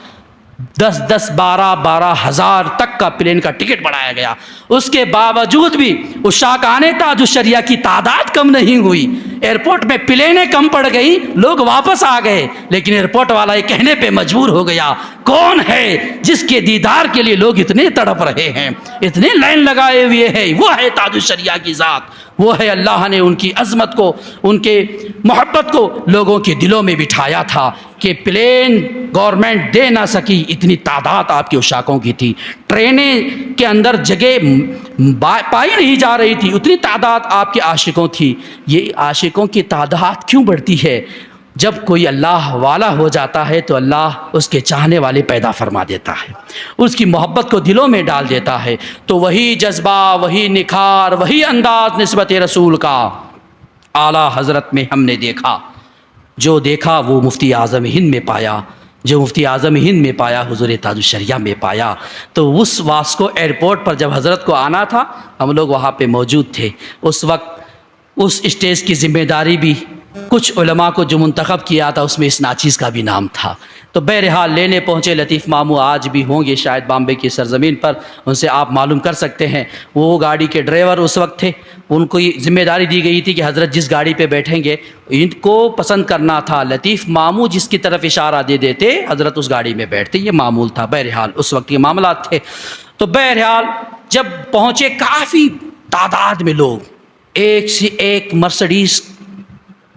10 12 ہزار تک کا پلین کا ٹکٹ بڑھایا گیا. اس کے باوجود بھی عشاقان تاج الشریعہ کی تعداد کم نہیں ہوئی. ایئرپورٹ میں پلینیں کم پڑ گئی, لوگ واپس آ گئے, لیکن ایئرپورٹ والا یہ کہنے پہ مجبور ہو گیا کون ہے جس کے دیدار کے لیے لوگ اتنے تڑپ رہے ہیں, اتنے لائن لگائے ہوئے ہیں, وہ ہے تاج الشریعہ کی ذات, وہ ہے اللہ نے ان کی عظمت کو, ان کے محبت کو لوگوں کے دلوں میں بٹھایا تھا کہ پلین گورنمنٹ دے نہ سکی, اتنی تعداد آپ کے عشاقوں کی تھی. ٹرینیں کے اندر جگہ پائی نہیں جا رہی تھی, اتنی تعداد آپ کے عاشقوں تھی. یہ عاشقوں کی تعداد کیوں بڑھتی ہے؟ جب کوئی اللہ والا ہو جاتا ہے تو اللہ اس کے چاہنے والے پیدا فرما دیتا ہے, اس کی محبت کو دلوں میں ڈال دیتا ہے. تو وہی جذبہ, وہی نکھار, وہی انداز نسبت رسول کا اعلیٰ حضرت میں ہم نے دیکھا. جو دیکھا وہ مفتی اعظم ہند میں پایا, جو مفتی اعظم ہند میں پایا حضور تاج الشریعہ میں پایا. تو اس واسکو ایئرپورٹ پر جب حضرت کو آنا تھا ہم لوگ وہاں پہ موجود تھے. اس وقت اس اسٹیج کی ذمہ داری بھی کچھ علماء کو جو منتخب کیا تھا اس میں اس ناچیز کا بھی نام تھا. تو بہرحال لینے پہنچے لطیف ماموں, آج بھی ہوں گے شاید بامبے کی سرزمین پر, ان سے آپ معلوم کر سکتے ہیں. وہ گاڑی کے ڈرائیور اس وقت تھے, ان کو یہ ذمہ داری دی گئی تھی کہ حضرت جس گاڑی پہ بیٹھیں گے ان کو پسند کرنا تھا. لطیف ماموں جس کی طرف اشارہ دے دیتے حضرت اس گاڑی میں بیٹھتے, یہ معمول تھا. بہرحال اس وقت یہ معاملات تھے. تو بہرحال جب پہنچے کافی تعداد میں لوگ, ایک سے ایک مرسڈیز,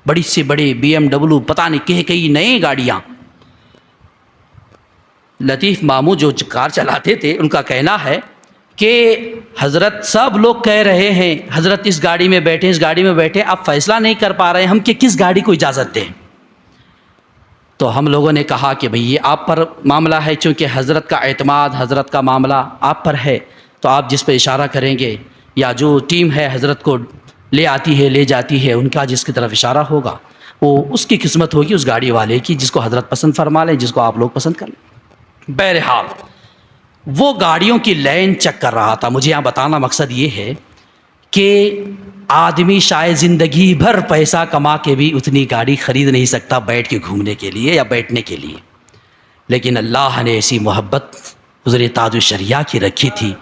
بڑی سے بڑی BMW, پتہ نہیں کئی نئی گاڑیاں. لطیف ماموں جو کار چلاتے تھے ان کا کہنا ہے کہ حضرت سب لوگ کہہ رہے ہیں حضرت اس گاڑی میں بیٹھے اس گاڑی میں بیٹھے، اب فیصلہ نہیں کر پا رہے ہم کہ کس گاڑی کو اجازت دیں۔ تو ہم لوگوں نے کہا کہ بھئی یہ آپ پر معاملہ ہے، چونکہ حضرت کا اعتماد حضرت کا معاملہ آپ پر ہے، تو آپ جس پہ اشارہ کریں گے یا جو ٹیم ہے حضرت کو لے آتی ہے لے جاتی ہے، ان کا جس کی طرف اشارہ ہوگا وہ اس کی قسمت ہوگی، اس گاڑی والے کی جس کو حضرت پسند فرما لیں، جس کو آپ لوگ پسند کر لیں۔ بہرحال وہ گاڑیوں کی لائن چیک کر رہا تھا۔ مجھے یہاں بتانا مقصد یہ ہے کہ آدمی شاید زندگی بھر پیسہ کما کے بھی اتنی گاڑی خرید نہیں سکتا بیٹھ کے گھومنے کے لیے یا بیٹھنے کے لیے، لیکن اللہ نے ایسی محبت حضور تاج الشریعہ کی رکھی تھی،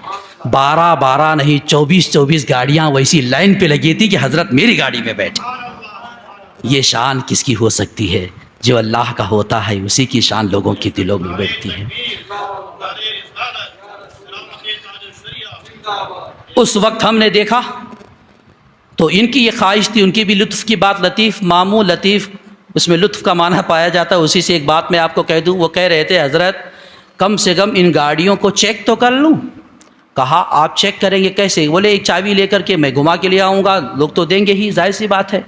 12 نہیں 24 گاڑیاں ویسی لائن پہ لگی تھی کہ حضرت میری گاڑی میں بیٹھے۔ یہ شان کس کی ہو سکتی ہے؟ جو اللہ کا ہوتا ہے اسی کی شان لوگوں کے دلوں میں بیٹھتی ہے۔ اس وقت ہم نے دیکھا تو ان کی یہ خواہش تھی، ان کی بھی لطف کی بات، لطیف ماموں لطیف، اس میں لطف کا معنی پایا جاتا ہے۔ اسی سے ایک بات میں آپ کو کہہ دوں، وہ کہہ رہے تھے حضرت کم سے کم ان گاڑیوں کو چیک تو کر لوں۔ کہا آپ چیک کریں گے کیسے؟ بولے ایک چابی لے کر کے میں گھما کے لے آؤں گا، لوگ تو دیں گے ہی، ظاہر سی بات ہے۔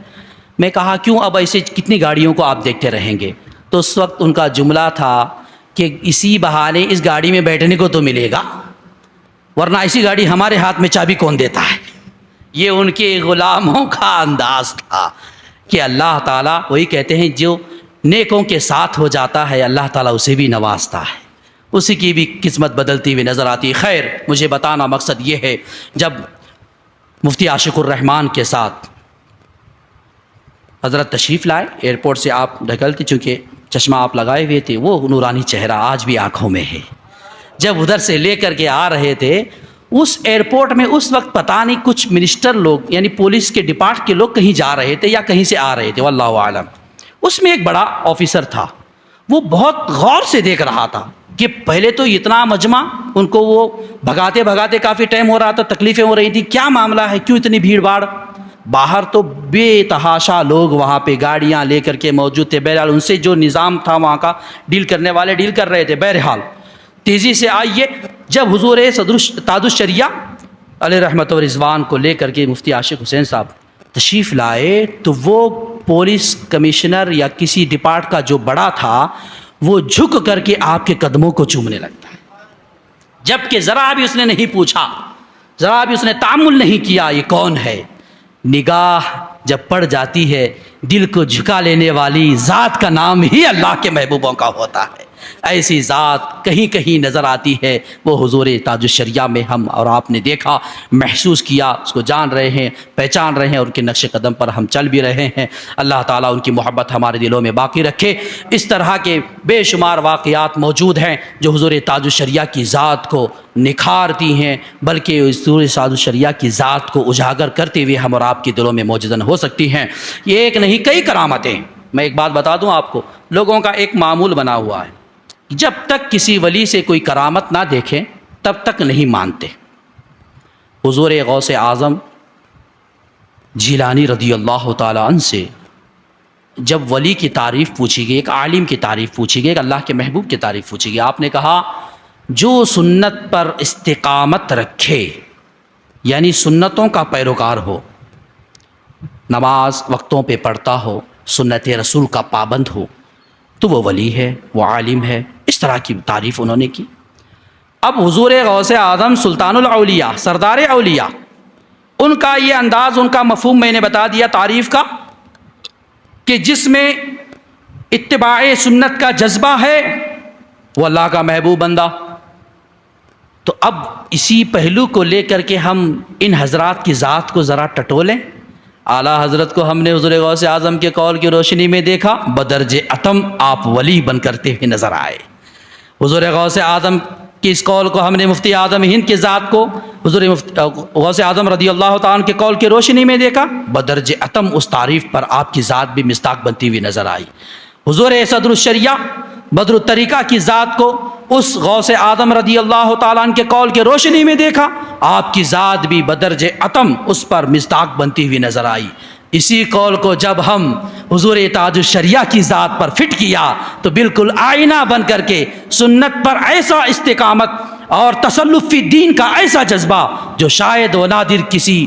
میں کہا کیوں، اب ایسے کتنی گاڑیوں کو آپ دیکھتے رہیں گے؟ تو اس وقت ان کا جملہ تھا کہ اسی بہانے اس گاڑی میں بیٹھنے کو تو ملے گا، ورنہ ایسی گاڑی ہمارے ہاتھ میں چابی کون دیتا ہے؟ یہ ان کے غلاموں کا انداز تھا کہ اللہ تعالیٰ وہی کہتے ہیں جو نیکوں کے ساتھ ہو جاتا ہے اللہ تعالیٰ اسے بھی نوازتا ہے، اسی کی بھی قسمت بدلتی ہوئی نظر آتی ہے۔ خیر، مجھے بتانا مقصد یہ ہے، جب مفتی عاشق الرحمان کے ساتھ حضرت تشریف لائے ایئرپورٹ سے، آپ ڈھکلتے چونکہ چشمہ آپ لگائے ہوئے تھے، وہ نورانی چہرہ آج بھی آنکھوں میں ہے۔ جب ادھر سے لے کر کے آ رہے تھے اس ایئرپورٹ میں، اس وقت پتہ نہیں کچھ منسٹر لوگ یعنی پولیس کے ڈپارٹ کے لوگ کہیں جا رہے تھے یا کہیں سے آ رہے تھے، واللہ عالم۔ اس میں ایک بڑا آفیسر تھا، وہ بہت غور سے دیکھ رہا تھا کہ پہلے تو اتنا مجمع، ان کو وہ بھگاتے بھگاتے کافی ٹائم ہو رہا تھا، تکلیفیں ہو رہی تھیں، کیا معاملہ ہے، کیوں اتنی بھیڑ بھاڑ؟ باہر تو بے تحاشا لوگ وہاں پہ گاڑیاں لے کر کے موجود تھے۔ بہرحال ان سے جو نظام تھا وہاں کا ڈیل کرنے والے ڈیل کر رہے تھے۔ بہرحال تیزی سے آئیے، جب حضور تاج الشریعہ علیہ رحمت و رضوان کو لے کر کے مفتی عاشق حسین صاحب تشریف لائے تو وہ پولیس کمشنر یا کسی ڈپارٹ کا جو بڑا تھا وہ جھک کر کے آپ کے قدموں کو چومنے لگتا ہے، جبکہ ذرا بھی اس نے نہیں پوچھا، ذرا بھی اس نے تأمل نہیں کیا یہ کون ہے۔ نگاہ جب پڑ جاتی ہے، دل کو جھکا لینے والی ذات کا نام ہی اللہ کے محبوبوں کا ہوتا ہے۔ ایسی ذات کہیں کہیں نظر آتی ہے، وہ حضور تاج الشریعہ میں ہم اور آپ نے دیکھا، محسوس کیا، اس کو جان رہے ہیں، پہچان رہے ہیں، اور ان کے نقش قدم پر ہم چل بھی رہے ہیں۔ اللہ تعالیٰ ان کی محبت ہمارے دلوں میں باقی رکھے۔ اس طرح کے بے شمار واقعات موجود ہیں جو حضور تاج الشریعہ کی ذات کو نکھارتی ہیں، بلکہ حضور تاج الشریعہ کی ذات کو اجاگر کرتے ہوئے ہم اور آپ کے دلوں میں موجودن ہو سکتی ہیں۔ یہ ایک نہیں کئی کرامتیں۔ میں ایک بات بتا دوں آپ کو، لوگوں کا ایک معمول بنا ہوا ہے، جب تک کسی ولی سے کوئی کرامت نہ دیکھیں تب تک نہیں مانتے۔ حضور غوث اعظم جیلانی رضی اللہ تعالیٰ عنہ سے جب ولی کی تعریف پوچھی گئی، ایک عالم کی تعریف پوچھی گئی، ایک اللہ کے محبوب کی تعریف پوچھی گئی، آپ نے کہا جو سنت پر استقامت رکھے، یعنی سنتوں کا پیروکار ہو، نماز وقتوں پہ پڑھتا ہو، سنت رسول کا پابند ہو، تو وہ ولی ہے، وہ عالم ہے۔ اس طرح کی تعریف انہوں نے کی۔ اب حضور غوث اعظم سلطان الاولیاء، سردار اولیاء، ان کا یہ انداز، ان کا مفہوم میں نے بتا دیا تعریف کا، کہ جس میں اتباع سنت کا جذبہ ہے وہ اللہ کا محبوب بندہ۔ تو اب اسی پہلو کو لے کر کے ہم ان حضرات کی ذات کو ذرا ٹٹولیں۔ اعلیٰ حضرت کو ہم نے حضور غوث اعظم کے قول کی روشنی میں دیکھا، بدرج اتم آپ ولی بن کرتے ہوئے نظر آئے۔ حضور غوث اعظم کی اس قول کو ہم نے مفتی اعظم ہند کی ذات کو حضور غوث اعظم رضی اللہ تعالیٰ عنہ کے قول کی روشنی میں دیکھا، بدرج اتم اس تعریف پر آپ کی ذات بھی مصداق بنتی ہوئی نظر آئی۔ حضور صدر الشریعہ بدر الطریقہ کی ذات کو اس غوث اعظم رضی اللہ تعالیٰ عنہ کے قول کی روشنی میں دیکھا، آپ کی ذات بھی بدرج اتم اس پر مصداق بنتی ہوئی نظر آئی۔ اسی قول کو جب ہم حضور تاج الشریعہ کی ذات پر فٹ کیا تو بالکل آئینہ بن کر کے سنت پر ایسا استقامت، اور تسلف فی دین کا ایسا جذبہ جو شاید و نادر کسی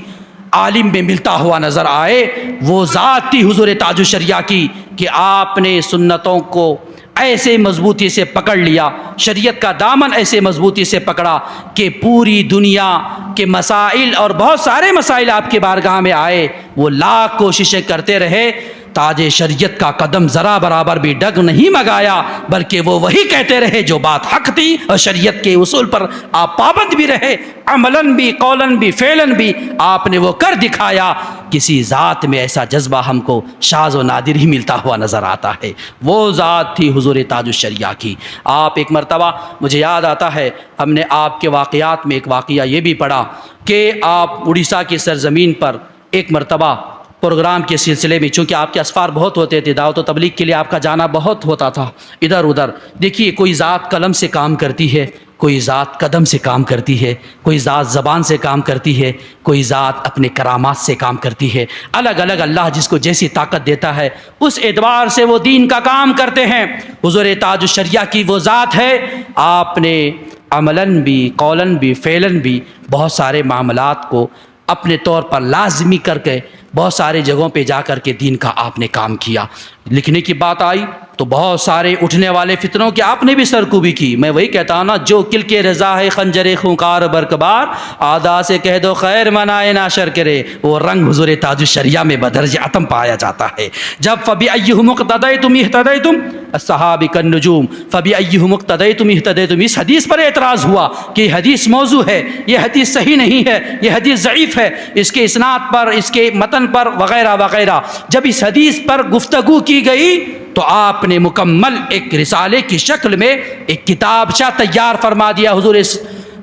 عالم میں ملتا ہوا نظر آئے، وہ ذات تھی حضور تاج الشریعہ کی کہ آپ نے سنتوں کو ایسے مضبوطی سے پکڑ لیا، شریعت کا دامن ایسے مضبوطی سے پکڑا کہ پوری دنیا کے مسائل اور بہت سارے مسائل آپ کے بارگاہ میں آئے، وہ لاکھ کوششیں کرتے رہے، تاج شریعت کا قدم ذرا برابر بھی ڈگ نہیں مگایا، بلکہ وہ وہی کہتے رہے جو بات حق تھی، اور شریعت کے اصول پر آپ پابند بھی رہے، عملاً بھی، قولاً بھی، فعلاً بھی آپ نے وہ کر دکھایا۔ کسی ذات میں ایسا جذبہ ہم کو شاذ و نادر ہی ملتا ہوا نظر آتا ہے، وہ ذات تھی حضور تاج الشریعہ کی۔ آپ ایک مرتبہ، مجھے یاد آتا ہے، ہم نے آپ کے واقعات میں ایک واقعہ یہ بھی پڑھا کہ آپ اڑیسہ کی سرزمین پر ایک مرتبہ پروگرام کے سلسلے میں، چونکہ آپ کے اسفار بہت ہوتے تھے، دعوت و تبلیغ کے لیے آپ کا جانا بہت ہوتا تھا ادھر ادھر۔ دیکھیے، کوئی ذات قلم سے کام کرتی ہے، کوئی ذات قدم سے کام کرتی ہے، کوئی ذات زبان سے کام کرتی ہے، کوئی ذات اپنے کرامات سے کام کرتی ہے، الگ الگ اللہ جس کو جیسی طاقت دیتا ہے اس اعتبار سے وہ دین کا کام کرتے ہیں۔ حضور تاج الشریعہ کی وہ ذات ہے، آپ نے عملاً بھی، قولاً بھی، فعلاً بھی بہت سارے معاملات کو اپنے طور پر لازمی کر کے بہت سارے جگہوں پہ جا کر کے دین کا آپ نے کام کیا۔ لکھنے کی بات آئی تو بہت سارے اٹھنے والے فتنوں کی آپ نے بھی سرکوبی کی۔ میں وہی کہتا ہوں نا، جو کل کے رضا ہے خنجر خونکار برقبار، آدھا سے کہہ دو خیر منائے نہ شر کرے، وہ رنگ حضور تاج الشریعہ میں بدرج عتم پایا جاتا ہے۔ جب فَبِأَيِّهِمْ اقْتَدَيْتُمْ اهْتَدَيْتُمْ الصحابہ كالنجوم فَبِأَيِّهِمْ اقْتَدَيْتُمْ اهْتَدَيْتُمْ، اس حدیث پر اعتراض ہوا کہ یہ حدیث موضوع ہے، یہ حدیث صحیح نہیں ہے، یہ حدیث ضعیف ہے، اس کے اسناد پر، اس کے متن پر وغیرہ وغیرہ۔ جب اس حدیث پر گفتگو کی گئی تو آپ نے مکمل ایک رسالے کی شکل میں ایک کتابچہ تیار فرما دیا حضور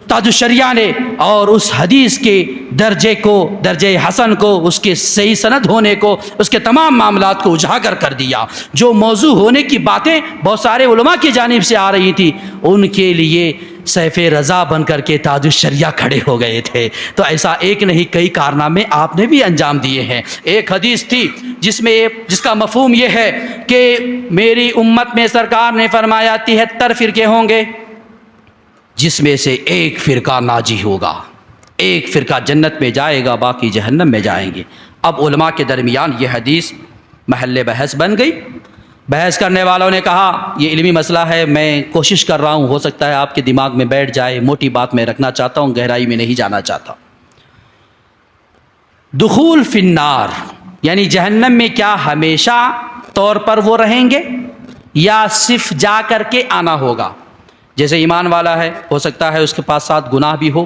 تاج الشریعہ نے، اور اس حدیث کے درجے کو، درجے حسن کو، اس کے صحیح سند ہونے کو، اس کے تمام معاملات کو اجاگر کر دیا۔ جو موضوع ہونے کی باتیں بہت سارے علماء کی جانب سے آ رہی تھی، ان کے لیے سیف رضا بن کر کے تاج الشریعہ کھڑے ہو گئے تھے۔ تو ایسا ایک نہیں، کئی کارنامے آپ نے بھی انجام دیے ہیں۔ ایک حدیث تھی جس کا مفہوم یہ ہے کہ میری امت میں سرکار نے فرمایا 73 فرقے ہوں گے، جس میں سے ایک فرقہ ناجی ہوگا، ایک فرقہ جنت میں جائے گا، باقی جہنم میں جائیں گے۔ اب علماء کے درمیان یہ حدیث محل بحث بن گئی۔ بحث کرنے والوں نے کہا یہ علمی مسئلہ ہے، میں کوشش کر رہا ہوں، ہو سکتا ہے آپ کے دماغ میں بیٹھ جائے، موٹی بات میں رکھنا چاہتا ہوں، گہرائی میں نہیں جانا چاہتا۔ دخول فی النار یعنی جہنم میں کیا ہمیشہ طور پر وہ رہیں گے یا صرف جا کر کے آنا ہوگا؟ جیسے ایمان والا ہے، ہو سکتا ہے اس کے پاس ساتھ گناہ بھی ہو،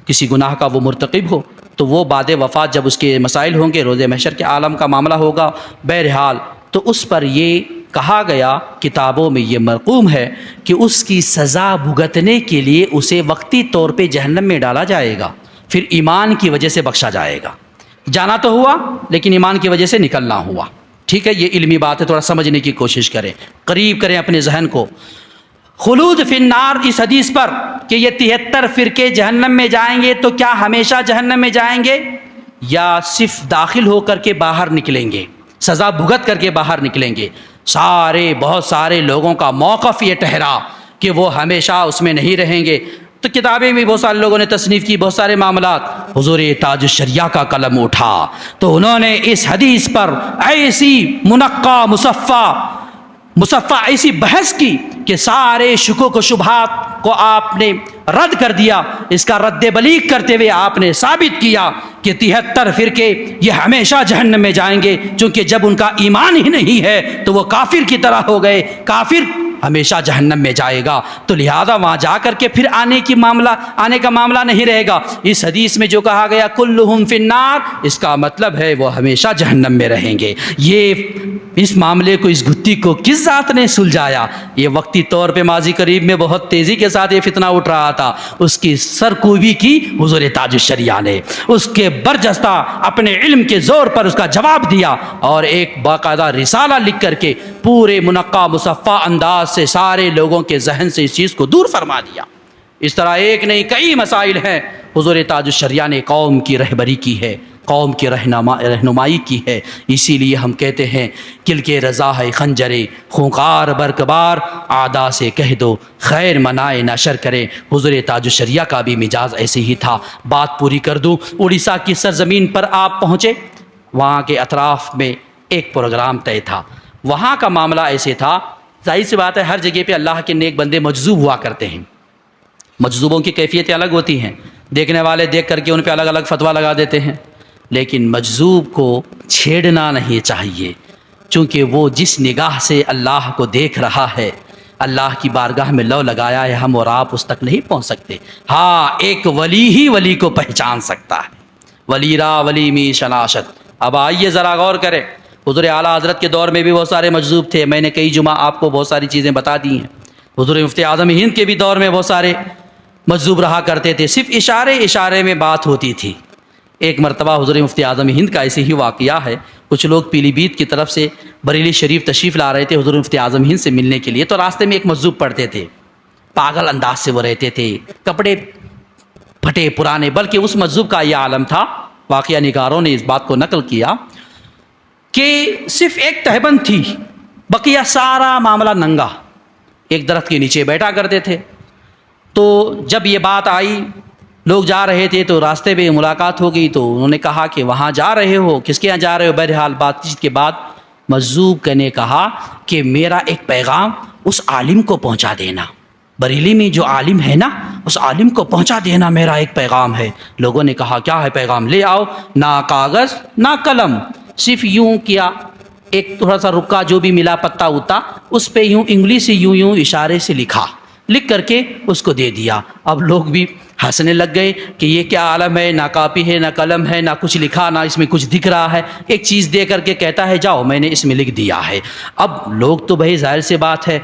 کسی گناہ کا وہ مرتکب ہو، تو وہ بعد وفات جب اس کے مسائل ہوں گے، روز محشر کے عالم کا معاملہ ہوگا، بہرحال تو اس پر یہ کہا گیا، کتابوں میں یہ مرقوم ہے کہ اس کی سزا بھگتنے کے لیے اسے وقتی طور پہ جہنم میں ڈالا جائے گا، پھر ایمان کی وجہ سے بخشا جائے گا۔ جانا تو ہوا لیکن ایمان کی وجہ سے نکلنا ہوا۔ ٹھیک ہے، یہ علمی بات ہے، تھوڑا سمجھنے کی کوشش کریں، قریب کریں اپنے ذہن کو۔ خلود فی النار اس حدیث پر کہ یہ 73 فرقے جہنم میں جائیں گے، تو کیا ہمیشہ جہنم میں جائیں گے یا صرف داخل ہو کر کے باہر نکلیں گے، سزا بھگت کر کے باہر نکلیں گے؟ بہت سارے لوگوں کا موقف یہ ٹھہرا کہ وہ ہمیشہ اس میں نہیں رہیں گے۔ تو کتابیں میں بہت سارے لوگوں نے تصنیف کی، بہت سارے معاملات۔ حضور تاج الشریعہ کا قلم اٹھا تو انہوں نے اس حدیث پر ایسی منقع مصفہ ایسی بحث کی کہ سارے شکوک و شبہات کو آپ نے رد کر دیا۔ اس کا رد بلیغ کرتے ہوئے آپ نے ثابت کیا کہ 73 فرقے یہ ہمیشہ جہنم میں جائیں گے، چونکہ جب ان کا ایمان ہی نہیں ہے تو وہ کافر کی طرح ہو گئے، کافر ہمیشہ جہنم میں جائے گا، تو لہذا وہاں جا کر کے پھر آنے کا معاملہ نہیں رہے گا۔ اس حدیث میں جو کہا گیا کلہم فی النار، اس کا مطلب ہے وہ ہمیشہ جہنم میں رہیں گے۔ یہ اس معاملے کو، اس گتھی کو کس ذات نے سلجھایا؟ یہ وقتی طور پہ ماضی قریب میں بہت تیزی کے ساتھ یہ فتنہ اٹھ رہا تھا، اس کی سرکوبی کی حضور تاج الشریعہ نے، اس کے برجستہ اپنے علم کے زور پر اس کا جواب دیا، اور ایک باقاعدہ رسالہ لکھ کر کے پورے منقع مصفہ انداز سے سارے لوگوں کے ذہن سے اس چیز کو دور فرما دیا۔ اس طرح ایک نہیں کئی مسائل ہیں حضور تاج الشریعہ نے قوم کی رہبری کی ہے، قوم کی رہنمائی کی ہے۔ اسی لیے ہم کہتے ہیں کل کے رضا ہے خنجرے خونخوار برقبار، اعداء سے کہہ دو خیر منائے نہ شر کرے۔ حضور تاج الشریعہ کا بھی مزاج ایسے ہی تھا۔ بات پوری کر دوں، اڑیسہ کی سرزمین پر آپ پہنچے، وہاں کے اطراف میں ایک پروگرام طے تھا۔ وہاں کا معاملہ ایسے تھا، ظاہر سی بات ہے ہر جگہ پہ اللہ کے نیک بندے مجذوب ہوا کرتے ہیں، مجذوبوں کی کیفیتیں الگ ہوتی ہیں، دیکھنے والے دیکھ کر کے ان پہ الگ الگ فتویٰ لگا دیتے ہیں، لیکن مجذوب کو چھیڑنا نہیں چاہیے، چونکہ وہ جس نگاہ سے اللہ کو دیکھ رہا ہے، اللہ کی بارگاہ میں لو لگایا ہے، ہم اور آپ اس تک نہیں پہنچ سکتے۔ ہاں ایک ولی ہی ولی کو پہچان سکتا ہے، ولی را ولی می شناشت۔ اب آئیے ذرا غور کریں، حضور اعلیٰ حضرت کے دور میں بھی بہت سارے مجذوب تھے، میں نے کئی جمعہ آپ کو بہت ساری چیزیں بتا دی ہیں۔ حضور مفتی اعظم ہند کے بھی دور میں بہت سارے مجذوب رہا کرتے تھے، صرف اشارے میں بات ہوتی تھی۔ ایک مرتبہ حضور مفتی اعظم ہند کا ایسے ہی واقعہ ہے، کچھ لوگ پیلی بھیت کی طرف سے بریلی شریف تشریف لا رہے تھے حضور مفتی اعظم ہند سے ملنے کے لیے، تو راستے میں ایک مجذوب پڑتے تھے، پاگل انداز سے وہ رہتے تھے، کپڑے پھٹے پرانے، بلکہ اس مجذوب کا یہ عالم تھا، واقعہ نگاروں نے اس بات کو نقل کیا کہ صرف ایک تہبند تھی، بقیہ سارا معاملہ ننگا، ایک درخت کے نیچے بیٹھا کرتے تھے۔ تو جب یہ بات آئی، لوگ جا رہے تھے تو راستے میں ملاقات ہو گئی، تو انہوں نے کہا کہ وہاں جا رہے ہو، کس کے یہاں جا رہے ہو؟ بہرحال بات چیت کے بعد مجذوب نے کہا کہ میرا ایک پیغام اس عالم کو پہنچا دینا، بریلی میں جو عالم ہے نا اس عالم کو پہنچا دینا، میرا ایک پیغام ہے۔ لوگوں نے کہا کیا ہے پیغام؟ لے آؤ۔ نہ کاغذ نہ قلم، صرف یوں کیا، ایک تھوڑا سا رکا جو بھی ملا پتا ہوتا، اس پہ یوں انگلی سے یوں اشارے سے لکھا، لکھ کر کے اس کو دے دیا۔ اب لوگ بھی ہنسنے لگ گئے کہ یہ کیا عالم ہے، نہ کاپی ہے نہ قلم ہے نہ کچھ لکھا، نہ اس میں کچھ دکھ رہا ہے، ایک چیز دے کر کے کہتا ہے جاؤ میں نے اس میں لکھ دیا ہے۔ اب لوگ تو بھائی ظاہر سی بات ہے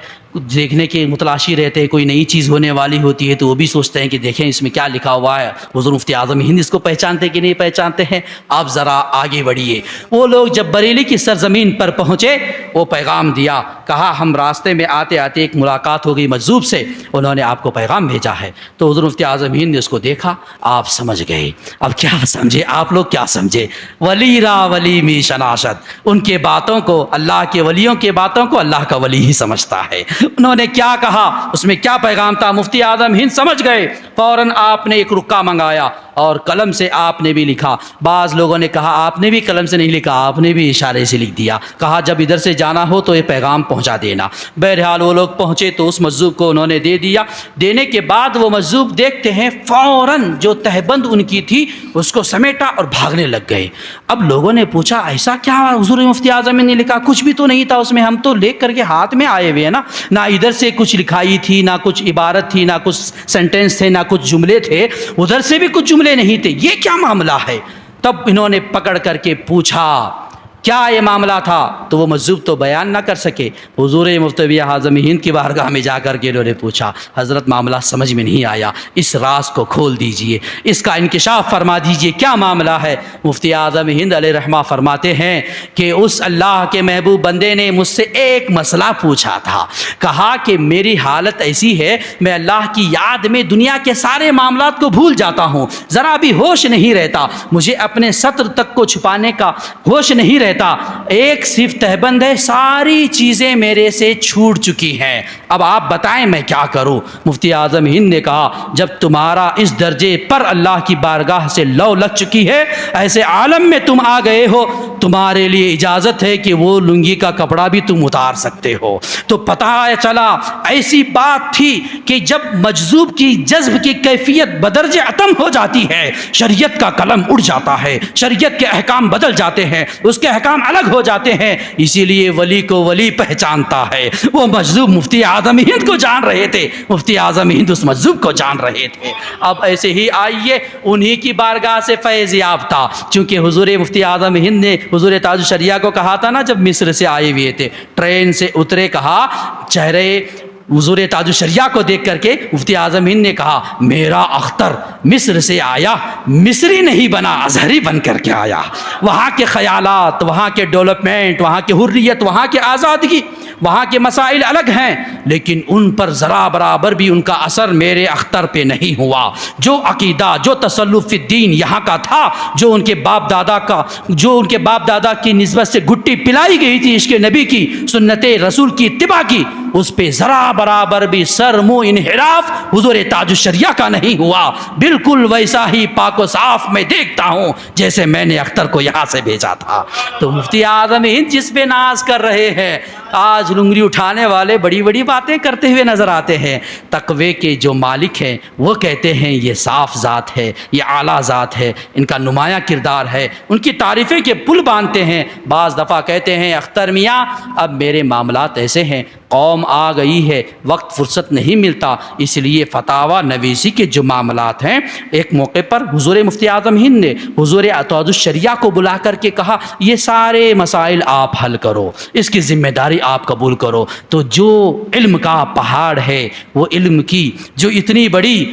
دیکھنے کے متلاشی رہتے ہیں، کوئی نئی چیز ہونے والی ہوتی ہے تو وہ بھی سوچتے ہیں کہ دیکھیں اس میں کیا لکھا ہوا ہے، حضور مفتی اعظم ہند اس کو پہچانتے کہ نہیں پہچانتے ہیں۔ آپ ذرا آگے بڑھیے، وہ لوگ جب بریلی کی سرزمین پر پہنچے، وہ پیغام دیا، کہا ہم راستے میں آتے آتے ایک ملاقات ہو گئی مجذوب سے، انہوں نے آپ کو پیغام بھیجا ہے۔ تو حضور مفتی اعظم ہند نے اس کو دیکھا، آپ سمجھ گئے۔ اب کیا سمجھے آپ لوگ، کیا سمجھے؟ ولی را ولی می شناشت، ان کے باتوں کو، اللہ کے ولیوں کے باتوں کو اللہ کا ولی ہی سمجھتا ہے۔ انہوں نے کیا کہا، اس میں کیا پیغام تھا، مفتی اعظم ہند سمجھ گئے۔ فوراً آپ نے ایک رکا منگایا اور قلم سے آپ نے بھی لکھا۔ بعض لوگوں نے کہا آپ نے بھی قلم سے نہیں لکھا، آپ نے بھی اشارے سے لکھ دیا، کہا جب ادھر سے جانا ہو تو یہ پیغام پہنچا دینا۔ بہرحال وہ لوگ پہنچے تو اس مجذوب کو انہوں نے دے دیا۔ دینے کے بعد وہ مجذوب دیکھتے ہیں فوراً جو تہبند ان کی تھی اس کو سمیٹا اور بھاگنے لگ گئے۔ اب لوگوں نے پوچھا ایسا کیا حضور مفتی اعظم نے لکھا؟ کچھ بھی تو نہیں تھا اس میں، ہم تو لے کر کے ہاتھ میں آئے ہوئے ہیں نا، نہ ادھر سے کچھ لکھائی تھی، نہ کچھ عبارت تھی، نہ کچھ سینٹینس تھے، نہ کچھ جملے تھے، ادھر سے بھی کچھ جملے نہیں تھے، یہ کیا معاملہ ہے؟ تب انہوں نے پکڑ کر کے پوچھا کیا یہ معاملہ تھا، تو وہ مجذوب تو بیان نہ کر سکے۔ حضور مفتی اعظم ہند کی بارگاہ میں جا کر کے انہوں نے پوچھا حضرت معاملہ سمجھ میں نہیں آیا، اس راز کو کھول دیجئے، اس کا انکشاف فرما دیجئے، کیا معاملہ ہے؟ مفتی اعظم ہند علیہ رحمہ فرماتے ہیں کہ اس اللہ کے محبوب بندے نے مجھ سے ایک مسئلہ پوچھا تھا، کہا کہ میری حالت ایسی ہے میں اللہ کی یاد میں دنیا کے سارے معاملات کو بھول جاتا ہوں، ذرا بھی ہوش نہیں رہتا، مجھے اپنے سطر تک کو چھپانے کا ہوش نہیں رہتا، ایک صرف تہبند ہے، ساری چیزیں میرے سے چھوٹ چکی ہیں، اب آپ بتائیں میں کیا کروں؟ مفتی اعظم ہند نے کہا جب تمہارا اس درجے پر اللہ کی بارگاہ سے لو لگ چکی ہے، ایسے عالم میں تم آ گئے ہو، تمہارے لیے اجازت ہے کہ وہ لنگی کا کپڑا بھی تم اتار سکتے ہو۔ تو پتہ چلا ایسی بات تھی کہ جب مجذوب کی جذب کی کیفیت بدرجہ اتم ہو جاتی ہے، شریعت کا قلم اڑ جاتا ہے، شریعت کے احکام بدل جاتے ہیں، اس کے احکام الگ ہو جاتے ہیں، اسی لیے ولی کو ولی پہچانتا ہے۔ وہ مجذوب مفتی اعظم ہند کو جان رہے تھے، مفتی اعظم ہند اس مجذوب کو جان رہے تھے۔ اب ایسے ہی آئیے انہی کی بارگاہ سے فیض یافتہ، چونکہ حضور مفتی اعظم ہند نے حضور تاج الشریعہ کو کہا تھا نا، جب مصر سے آئے ہوئے تھے ٹرین سے اترے، کہا چہرے حضور تاج الشریعہ کو دیکھ کر کے مفتی اعظم ہند نے کہا میرا اختر مصر سے آیا، مصری نہیں بنا، ازہری بن کر کے آیا۔ وہاں کے خیالات، وہاں کے ڈیولپمنٹ، وہاں کی حریت، وہاں کی آزادگی، وہاں کے مسائل الگ ہیں، لیکن ان پر ذرا برابر بھی ان کا اثر میرے اختر پہ نہیں ہوا۔ جو عقیدہ، جو تسلط فی الدین یہاں کا تھا، جو ان کے باپ دادا کی نسبت سے گھٹی پلائی گئی تھی عشق نبی کی، سنت رسول کی اتباع کی، اس پہ ذرا برابر بھی سر منہ انحراف حضور تاج الشریعہ کا نہیں ہوا۔ بالکل ویسا ہی پاک و صاف میں دیکھتا ہوں جیسے میں نے اختر کو یہاں سے بھیجا تھا۔ تو مفتی اعظم ہند جس پہ ناز کر رہے ہیں، آج لنگری اٹھانے والے بڑی بڑی باتیں کرتے ہوئے نظر آتے ہیں۔ تقوی کے جو مالک ہیں وہ کہتے ہیں یہ صاف ذات ہے، یہ اعلیٰ ذات ہے، ان کا نمایاں کردار ہے، ان کی تعریفیں کے پل باندھتے ہیں۔ بعض دفعہ کہتے ہیں اختر میاں اب میرے معاملات ایسے ہیں، قوم آ گئی ہے، وقت فرصت نہیں ملتا، اس لیے فتاوی نویسی کے جو معاملات ہیں، ایک موقع پر حضور مفتی اعظم ہند نے حضور تاج الشریعہ کو بلا کر کے کہا یہ سارے مسائل آپ حل کرو، اس کی ذمہ داری آپ قبول کرو۔ تو جو علم کا پہاڑ ہے، وہ علم کی جو اتنی بڑی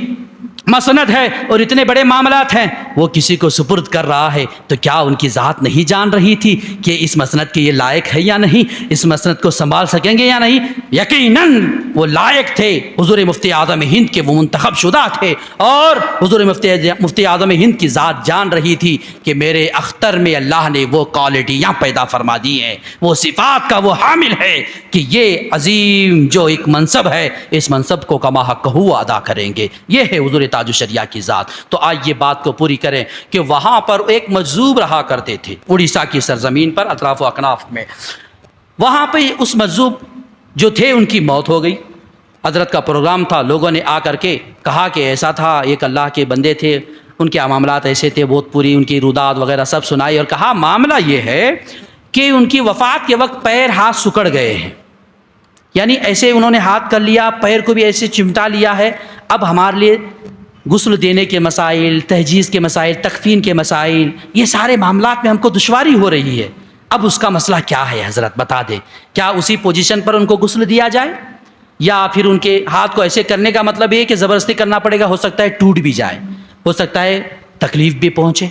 مسند ہے اور اتنے بڑے معاملات ہیں، وہ کسی کو سپرد کر رہا ہے، تو کیا ان کی ذات نہیں جان رہی تھی کہ اس مسند کے یہ لائق ہے یا نہیں، اس مسند کو سنبھال سکیں گے یا نہیں؟ یقیناً وہ لائق تھے، حضور مفتی اعظم ہند کے وہ منتخب شدہ تھے، اور حضور مفتی اعظم ہند کی ذات جان رہی تھی کہ میرے اختر میں اللہ نے وہ کوالٹیاں پیدا فرما دی ہیں، وہ صفات کا وہ حامل ہے کہ یہ عظیم جو ایک منصب ہے، اس منصب کو کما حق ہوا ادا کریں گے۔ یہ ہے حضور تاج الشریعہ کی ذات۔ تو آج یہ بات کو پوری کریں کہ وہاں پر ایک مجذوب رہا کرتے تھے اڑیسہ کی سرزمین پر، اطراف و اکناف میں۔ وہاں پہ اس مجذوب جو تھے ان کی موت ہو گئی۔ حضرت کا پروگرام تھا، لوگوں نے آ کر کے کہا کہ ایسا تھا، ایک اللہ کے بندے تھے، ان کے معاملات ایسے تھے، بہت پوری ان کی روداد وغیرہ سب سنائی، اور کہا معاملہ یہ ہے کہ ان کی وفات کے وقت پیر ہاتھ سکڑ گئے ہیں، یعنی ایسے انہوں نے ہاتھ کر لیا، پیر کو بھی ایسے چمٹا لیا ہے، اب ہمارے لیے غسل دینے کے مسائل، تہجیز کے مسائل، تکفین کے مسائل، یہ سارے معاملات میں ہم کو دشواری ہو رہی ہے۔ اب اس کا مسئلہ کیا ہے حضرت بتا دیں، کیا اسی پوزیشن پر ان کو غسل دیا جائے، یا پھر ان کے ہاتھ کو ایسے کرنے کا مطلب یہ کہ زبردستی کرنا پڑے گا، ہو سکتا ہے ٹوٹ بھی جائے، ہو سکتا ہے تکلیف بھی پہنچے،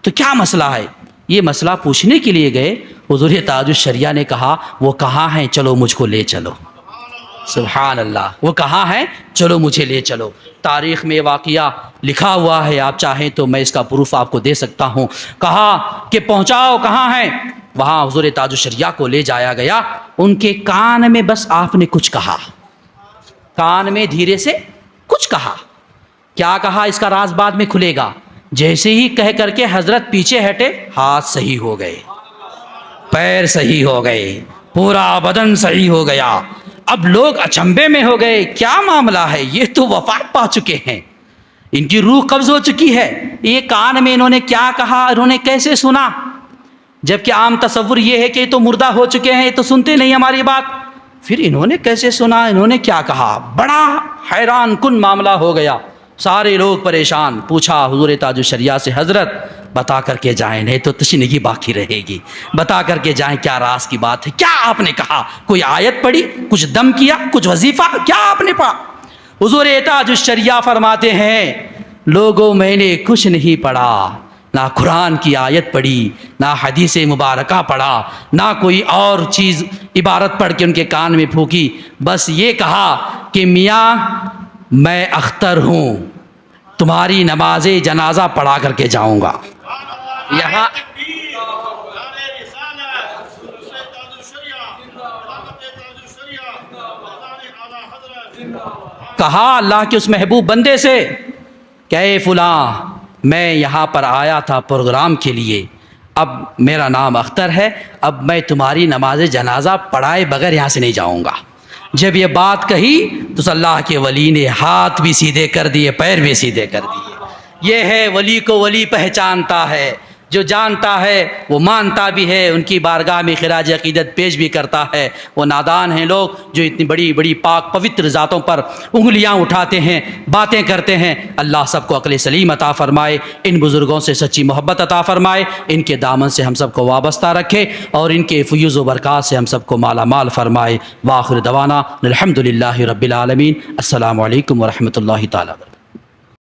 تو کیا مسئلہ ہے؟ یہ مسئلہ پوچھنے کے لیے گئے، حضور تاج الشریعہ نے کہا وہ کہاں ہیں، چلو مجھ کو لے چلو۔ سبحان اللہ، وہ کہاں ہیں، چلو مجھے لے چلو۔ تاریخ میں واقعہ لکھا ہوا ہے، آپ چاہیں تو میں اس کا پروف آپ کو دے سکتا ہوں۔ کہا کہ پہنچاؤ کہاں ہیں، وہاں حضور تاج الشریعہ کو لے جایا گیا، ان کے کان میں بس آپ نے کچھ کہا، کان میں دھیرے سے کچھ کہا، کیا کہا اس کا راز بعد میں کھلے گا۔ جیسے ہی کہہ کر کے حضرت پیچھے ہٹے، ہاتھ صحیح ہو گئے، پیر صحیح ہو گئے، پورا بدن صحیح ہو گیا۔ اب لوگ اچنبے میں ہو گئے، کیا معاملہ ہے، یہ تو وفات پا چکے ہیں، ان کی روح قبض ہو چکی ہے، یہ کان میں انہوں نے کیا کہا، انہوں نے کیسے سنا؟ جبکہ عام تصور یہ ہے کہ یہ تو مردہ ہو چکے ہیں، یہ تو سنتے نہیں ہماری بات، پھر انہوں نے کیسے سنا، انہوں نے کیا کہا؟ بڑا حیران کن معاملہ ہو گیا، سارے لوگ پریشان۔ پوچھا حضور تاج الشریعہ سے، حضرت بتا کر کے جائیں، نہیں تو تشنگی باقی رہے گی، بتا کر کے جائیں کیا راز کی بات ہے، کیا آپ نے کہا، کوئی آیت پڑھی، کچھ دم کیا، کچھ وظیفہ، کیا آپ نے پڑھا؟ حضور تاج الشریعہ فرماتے ہیں لوگوں میں نے کچھ نہیں پڑھا، نہ قرآن کی آیت پڑھی، نہ حدیث مبارکہ پڑھا، نہ کوئی اور چیز عبارت پڑھ کے ان کے کان میں پھونکی، بس یہ کہا کہ میاں میں اختر ہوں، تمہاری نماز جنازہ پڑھا کر کے جاؤں گا۔ یہاں کہا اللہ کے اس محبوب بندے سے کہ اے فلاں، میں یہاں پر آیا تھا پروگرام کے لیے، اب میرا نام اختر ہے، اب میں تمہاری نماز جنازہ پڑھائے بغیر یہاں سے نہیں جاؤں گا۔ جب یہ بات کہی تو اللہ کے ولی نے ہاتھ بھی سیدھے کر دیے، پیر بھی سیدھے کر دیے۔ یہ ہے ولی کو ولی پہچانتا ہے، جو جانتا ہے وہ مانتا بھی ہے، ان کی بارگاہ میں خراج عقیدت پیش بھی کرتا ہے۔ وہ نادان ہیں لوگ جو اتنی بڑی بڑی پاک پوتر ذاتوں پر انگلیاں اٹھاتے ہیں، باتیں کرتے ہیں۔ اللہ سب کو عقل سلیم عطا فرمائے، ان بزرگوں سے سچی محبت عطا فرمائے، ان کے دامن سے ہم سب کو وابستہ رکھے اور ان کے فیوز و برکات سے ہم سب کو مالا مال فرمائے۔ وآخر دعوانا الحمدللہ رب العالمین۔ السلام علیکم ورحمۃ اللہ تعالیٰ۔